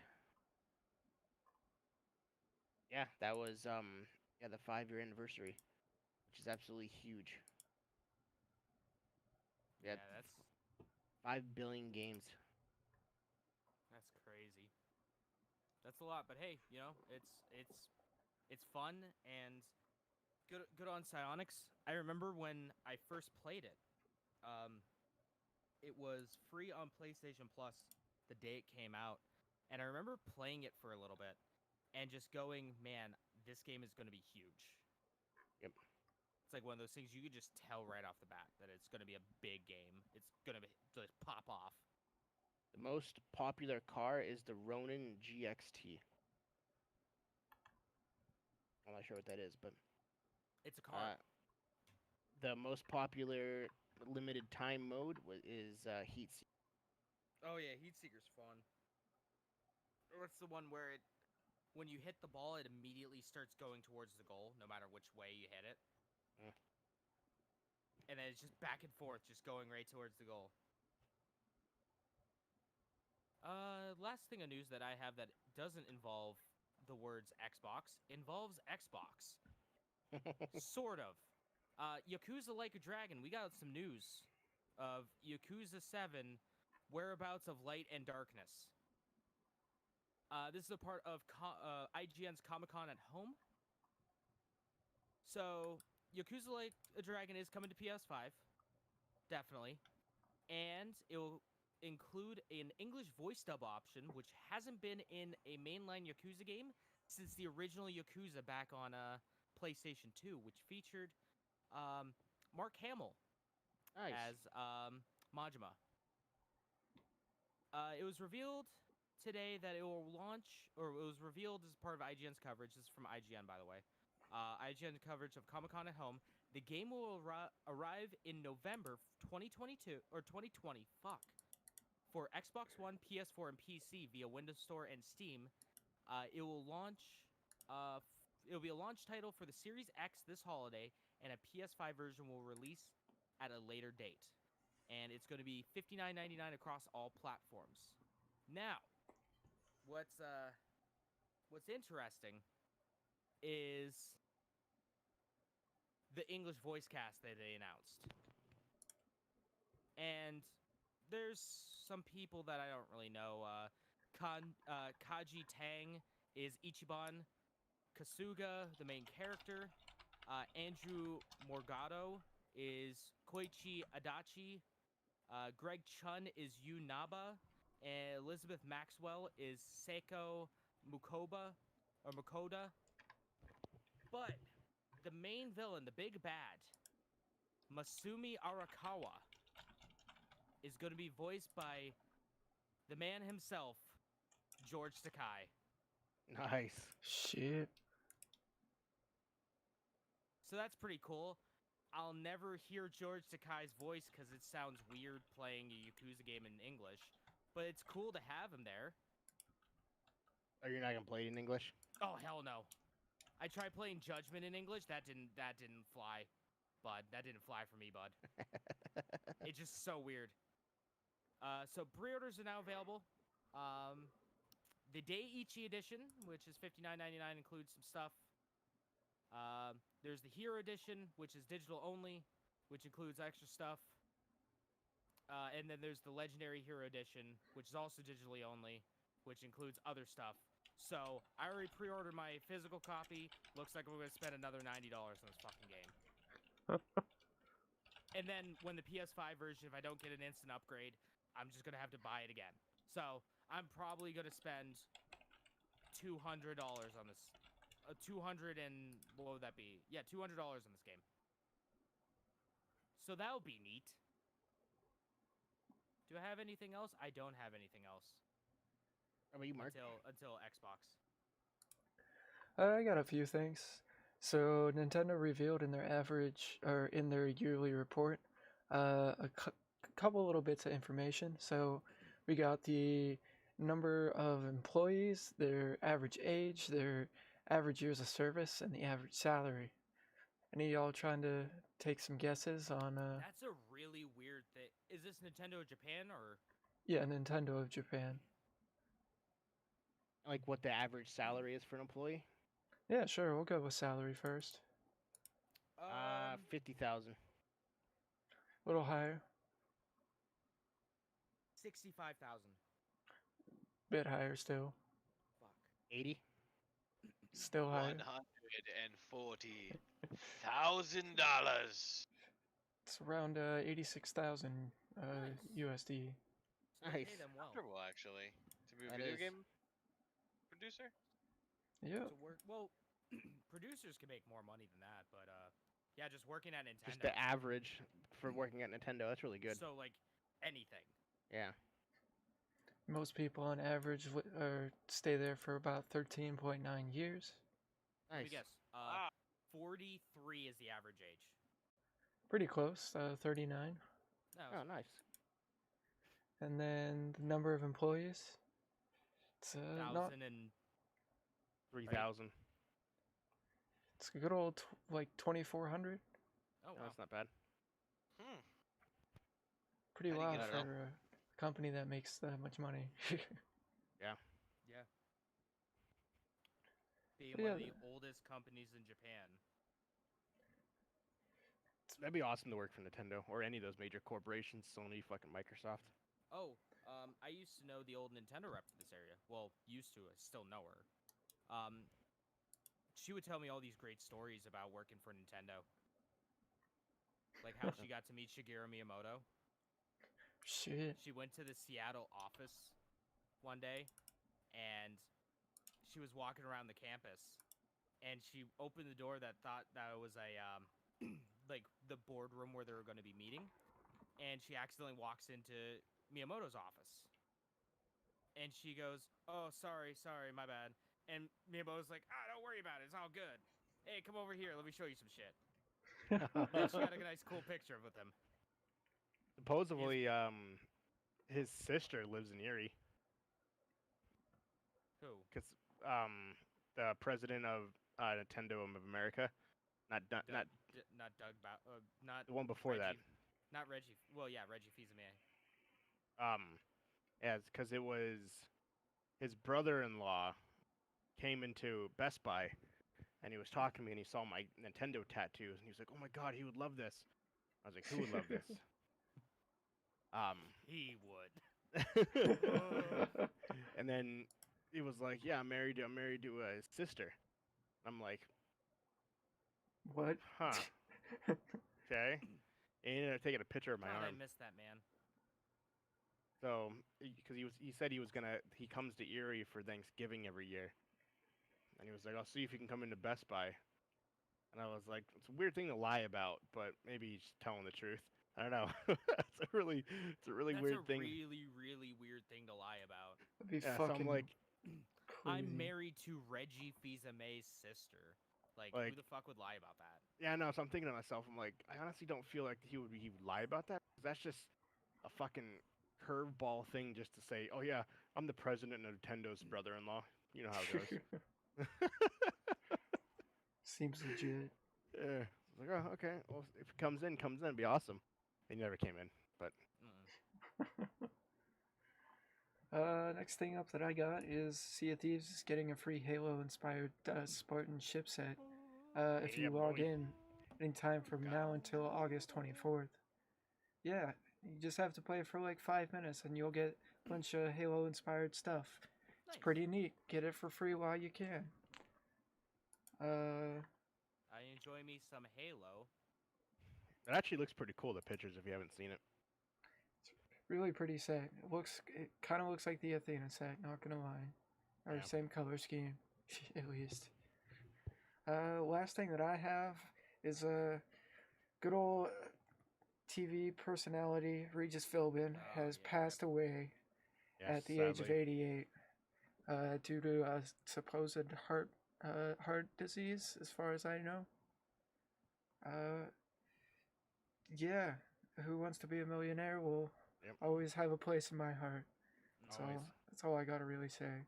yeah, that was the 5-year anniversary, which is absolutely huge. Yeah, that's 5 billion games. crazy. That's a lot, but hey, you know, it's fun and good on Psionics. I remember when I first played it. It was free on PlayStation Plus the day it came out, and I remember playing it for a little bit and just going, "Man, this game is going to be huge." Yep. It's like one of those things you could just tell right off the bat that it's going to be a big game. It's going to just pop off. The most popular car is the Ronin GXT. I'm not sure what that is, but It's a car. the most popular limited time mode is Heat Seeker. Oh yeah, Heat Seeker's fun. It's the one where when you hit the ball, it immediately starts going towards the goal, no matter which way you hit it. Mm. And then it's just back and forth, just going right towards the goal. Last thing of news that I have that doesn't involve the words Xbox involves Xbox. Sort of. Yakuza Like a Dragon, we got some news of Yakuza 7, Whereabouts of Light and Darkness. This is a part of IGN's Comic-Con at Home. So, Yakuza Like a Dragon is coming to PS5. Definitely. And it will include an English voice dub option, which hasn't been in a mainline Yakuza game since the original Yakuza back on PlayStation 2, which featured Mark Hamill as Majima. It was revealed today that it will launch, or it was revealed as part of IGN's coverage. This is from IGN, by the way. IGN coverage of Comic-Con at Home. The game will arrive in November 2022, or 2020, for Xbox One, PS4, and PC via Windows Store and Steam. It will launch, it'll be a launch title for the Series X this holiday, and a PS5 version will release at a later date. And it's going to be $59.99 across all platforms. Now, what's interesting is the English voice cast that they announced. And there's some people that I don't really know. Kaji Tang is Ichiban. Kasuga, the main character. Andrew Morgado is Koichi Adachi. Greg Chun is Yu Naba. And Elizabeth Maxwell is Seiko Mukoda. But the main villain, the big bad, Masumi Arakawa, is going to be voiced by the man himself, George Takei. Nice. Shit. So that's pretty cool. I'll never hear George Takei's voice because it sounds weird playing a Yakuza game in English, but it's cool to have him there. Are you not gonna play it in English? Oh hell no! I tried playing Judgment in English. That didn't fly, bud. That didn't fly for me, bud. It's just so weird. So pre-orders are now available. The Daiichi edition, which is $59.99, includes some stuff. There's the Hero edition, which is digital only, which includes extra stuff. And then there's the Legendary Hero edition, which is also digitally only, which includes other stuff. So I already pre-ordered my physical copy. Looks like we're going to spend another $90 on this fucking game. And then when the PS5 version, if I don't get an instant upgrade, I'm just gonna have to buy it again. So I'm probably gonna spend $200 on this. 200 and what would that be? Yeah, $200 on this game. So that would be neat. Do I have anything else? I don't have anything else How about you, Mark? until Xbox. I got a few things. So Nintendo revealed in their average or in their yearly report a couple little bits of information. So we got the number of employees, their average age, their average years of service, and the average salary. Any of y'all trying to take some guesses on? That's a really weird thing. Is this Nintendo Japan or? Yeah, Nintendo of Japan. Like what the average salary is for an employee? Yeah, sure. We'll go with salary first. 50,000. A little higher, 65,000. bit higher still. Fuck. 80. Still higher. $140,000. It's around 86,000 Nice. USD. So they Nice. pay them well. Comfortable, actually, to be a That video is. game producer. Yeah. To work well, producers can make more money than that, but yeah, just working at Nintendo. Just the average for working at Nintendo. That's really good. So like anything. Yeah. Most people on average stay there for about 13.9 years. Let me Nice. guess. Wow. 43 is the average age. Pretty close, 39. No, Oh, nice. And then the number of employees. It's not. 1,000 and 3,000. It's a good old like 2,400. oh wow. No, that's not bad. Pretty How do you wild get for around? a company that makes that much money. Yeah. Being But one yeah, of the oldest companies in Japan. That'd be awesome to work for Nintendo or any of those major corporations, Sony, fucking Microsoft. Oh, I used to know the old Nintendo rep for this area. Well, used to. I still know her. She would tell me all these great stories about working for Nintendo. Like how she got to meet Shigeru Miyamoto. Shit. She went to the Seattle office one day, and she was walking around the campus, and she opened the door that thought that it was a like the boardroom where they were going to be meeting, and she accidentally walks into Miyamoto's office, and she goes, "Oh, sorry, my bad." And Miyamoto's like, "Don't worry about it. It's all good. Hey, come over here. Let me show you some shit." And she got a nice, cool picture with him. Supposedly, his sister lives in Erie. Who? Because the president of Nintendo of America, not Not Doug not the one before that. Not Reggie. Well, yeah, Reggie Fils-Aimé. Yeah, because it was his brother-in-law came into Best Buy, and he was talking to me, and he saw my Nintendo tattoos, and he was like, "Oh my god, he would love this." I was like, "Who would love this?" He would. And then he was like, "Yeah, I'm married to his sister." I'm like, What? "Huh, okay." And he ended up taking a picture of my God, arm. I missed that, man. So, because he said he comes to Erie for Thanksgiving every year, and he was like, "I'll see if you can come into Best Buy." And I was like, "It's a weird thing to lie about, but maybe he's telling the truth. I don't know." It's a really weird thing. That's a really, really weird thing to lie about. That'd be Yeah, so fucking I'm like, I'm crazy. married to Reggie Fils-Aimé's sister. Like, Like- who the fuck would lie about that? yeah, no. So I'm thinking to myself, I'm like, I honestly don't feel like he would lie about that. 'Cause that's just a fucking curveball thing just to say, "Oh yeah, I'm the president of Nintendo's brother-in-law." You know how it goes. Seems legit. Yeah. I was like, "Oh, okay. Well, if it comes in, it'd be awesome." He never came in, but Next thing up that I got is Sea of Thieves is getting a free Halo-inspired Spartan ship set if Yeah, you log boy. in anytime from now until August 24th. Yeah, you just have to play for like 5 minutes and you'll get a bunch of Halo-inspired stuff. It's Nice. pretty neat. Get it for free while you can. I enjoy me some Halo. It actually looks pretty cool. The pictures, if you haven't seen it. Really pretty set. It kind of looks like the Athena set. Not gonna lie, or Yeah. same color scheme, at least. Last thing that I have is a good old TV personality. Regis Philbin has passed away Yes, at the age of sadly. 88 due to a supposed heart disease, as far as I know. Yeah, Who Wants to Be a Millionaire will Yep. always have a place in my heart. Always. That's all I gotta really say.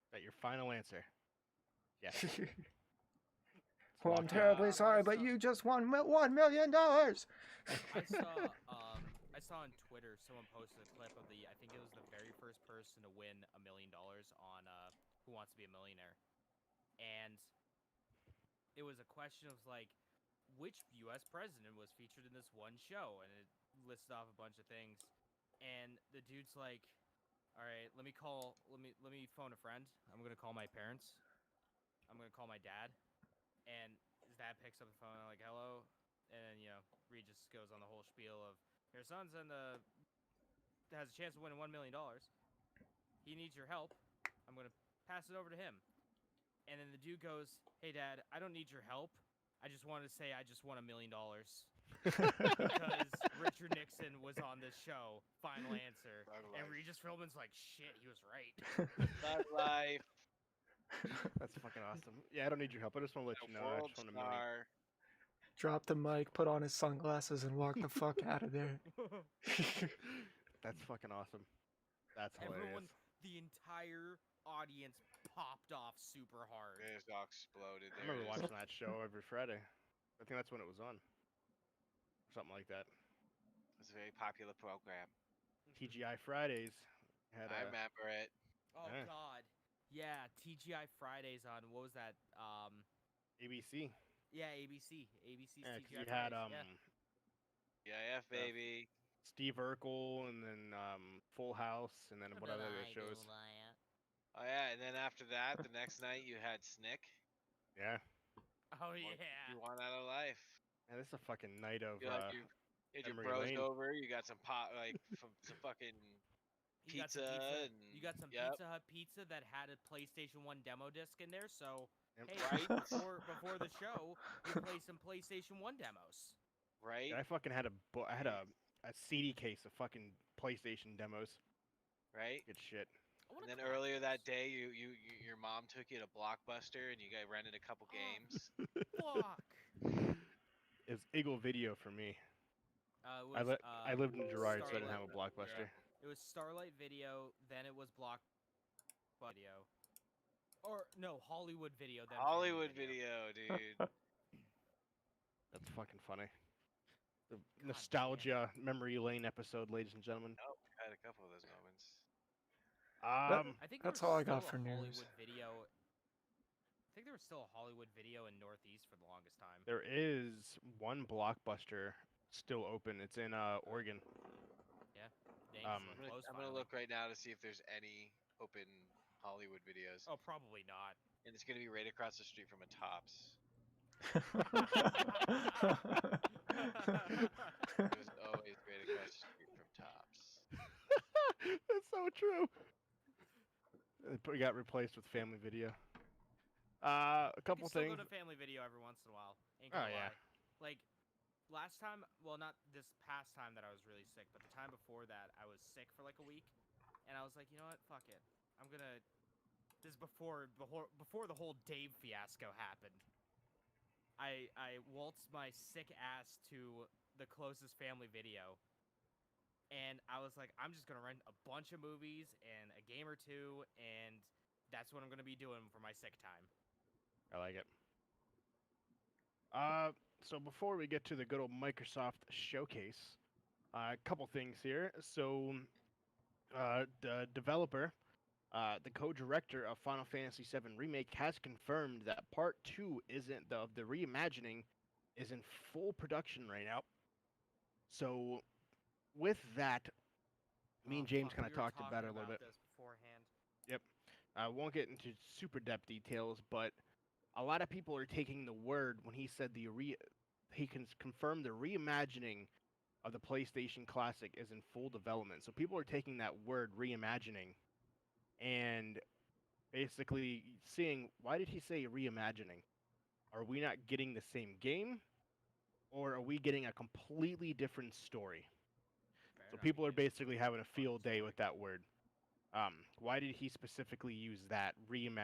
Is that your final answer? Yes. Well, I'm Locked in. terribly sorry, but you just won $1 million. I saw on Twitter someone posted a clip of I think it was the very first person to win $1 million on Who Wants to Be a Millionaire, and it was a question of like, which U.S. president was featured in this one show, and it listed off a bunch of things, and the dude's like, all right, let me phone a friend. I'm gonna call my parents. I'm gonna call my dad. And his dad picks up the phone and like, hello, and then Regis goes on the whole spiel of your son's has a chance of winning $1 million. He needs your help. I'm gonna pass it over to him. And then the dude goes, hey dad, I don't need your help. I just wanted to say I just won $1 million because Richard Nixon was on this show. Final answer. And Regis Philbin's like, shit, he was right. Bug life. That's fucking awesome. Yeah, I don't need your help. I just want to let you know. I World just want a million. star. Drop the mic, put on his sunglasses, and walk the fuck out of there. That's fucking awesome. That's hilarious. The entire audience popped off super hard. It just exploded. I remember watching that show every Friday. I think that's when it was on. Something like that. It was a very popular program. TGI Fridays. I remember it. Oh Yeah. God. Yeah, TGI Fridays on what was that? ABC. Yeah, ABC's Yeah, 'cause TGI you had Fridays. Yeah, baby. Steve Urkel, and then Full House, and then what other shows? Oh yeah, and then after that, the next night you had Snick. Yeah. Oh yeah. You won out of life. Man, this is a fucking night of You had your memory bros lane. over. You got some some fucking pizza. You got some yep. Pizza Hut pizza that had a PlayStation 1 demo disc in there. So Yep. hey, Right? before the show, you play some PlayStation 1 demos. Right? Yeah, I fucking had a CD case of fucking PlayStation demos. Right? Good shit. And then earlier that day, your mom took you to Blockbuster and you guys rented a couple games. Fuck. It was Eagle Video for me. I lived in Girard, so I didn't have a Blockbuster. It was Starlight Video, then it was Block Video. Or no, Hollywood Video. Then Hollywood Video, dude. That's fucking funny. The nostalgia memory lane episode, ladies and gentlemen. Oh, we had a couple of those moments. I think That's there was all I got still for a news. Hollywood Video. I think there was still a Hollywood Video in Northeast for the longest time. There is one Blockbuster still open. It's in Oregon. Yeah. I'm gonna look right now to see if there's any open Hollywood videos. Oh, probably not. And it's gonna be right across the street from a Tops. It was always right across the street from Tops. That's so true. It got replaced with Family Video. A couple still things. go to Family Video every once in a while. Ain't Oh gonna yeah. lie. Like last time, well, not this past time that I was really sick, but the time before that, I was sick for like a week, and I was like, you know what, fuck it, I'm gonna. This is before the whole Dave fiasco happened. I waltzed my sick ass to the closest Family Video, and I was like, I'm just gonna rent a bunch of movies and a game or two, and that's what I'm gonna be doing for my sick time. I like it. So before we get to the good old Microsoft showcase, a couple things here. So, the developer, the co-director of Final Fantasy VII Remake, has confirmed that Part 2 the reimagining is in full production right now. So, with that, me and James kind of talked about it a little bit. This beforehand. Yep. I won't get into super depth details, but a lot of people are taking the word when he said he can confirm the reimagining of the PlayStation Classic is in full development. So people are taking that word reimagining and basically seeing, why did he say reimagining? Are we not getting the same game, or are we getting a completely different story? So people are basically having a field day with that word. Why did he specifically use that reimagining?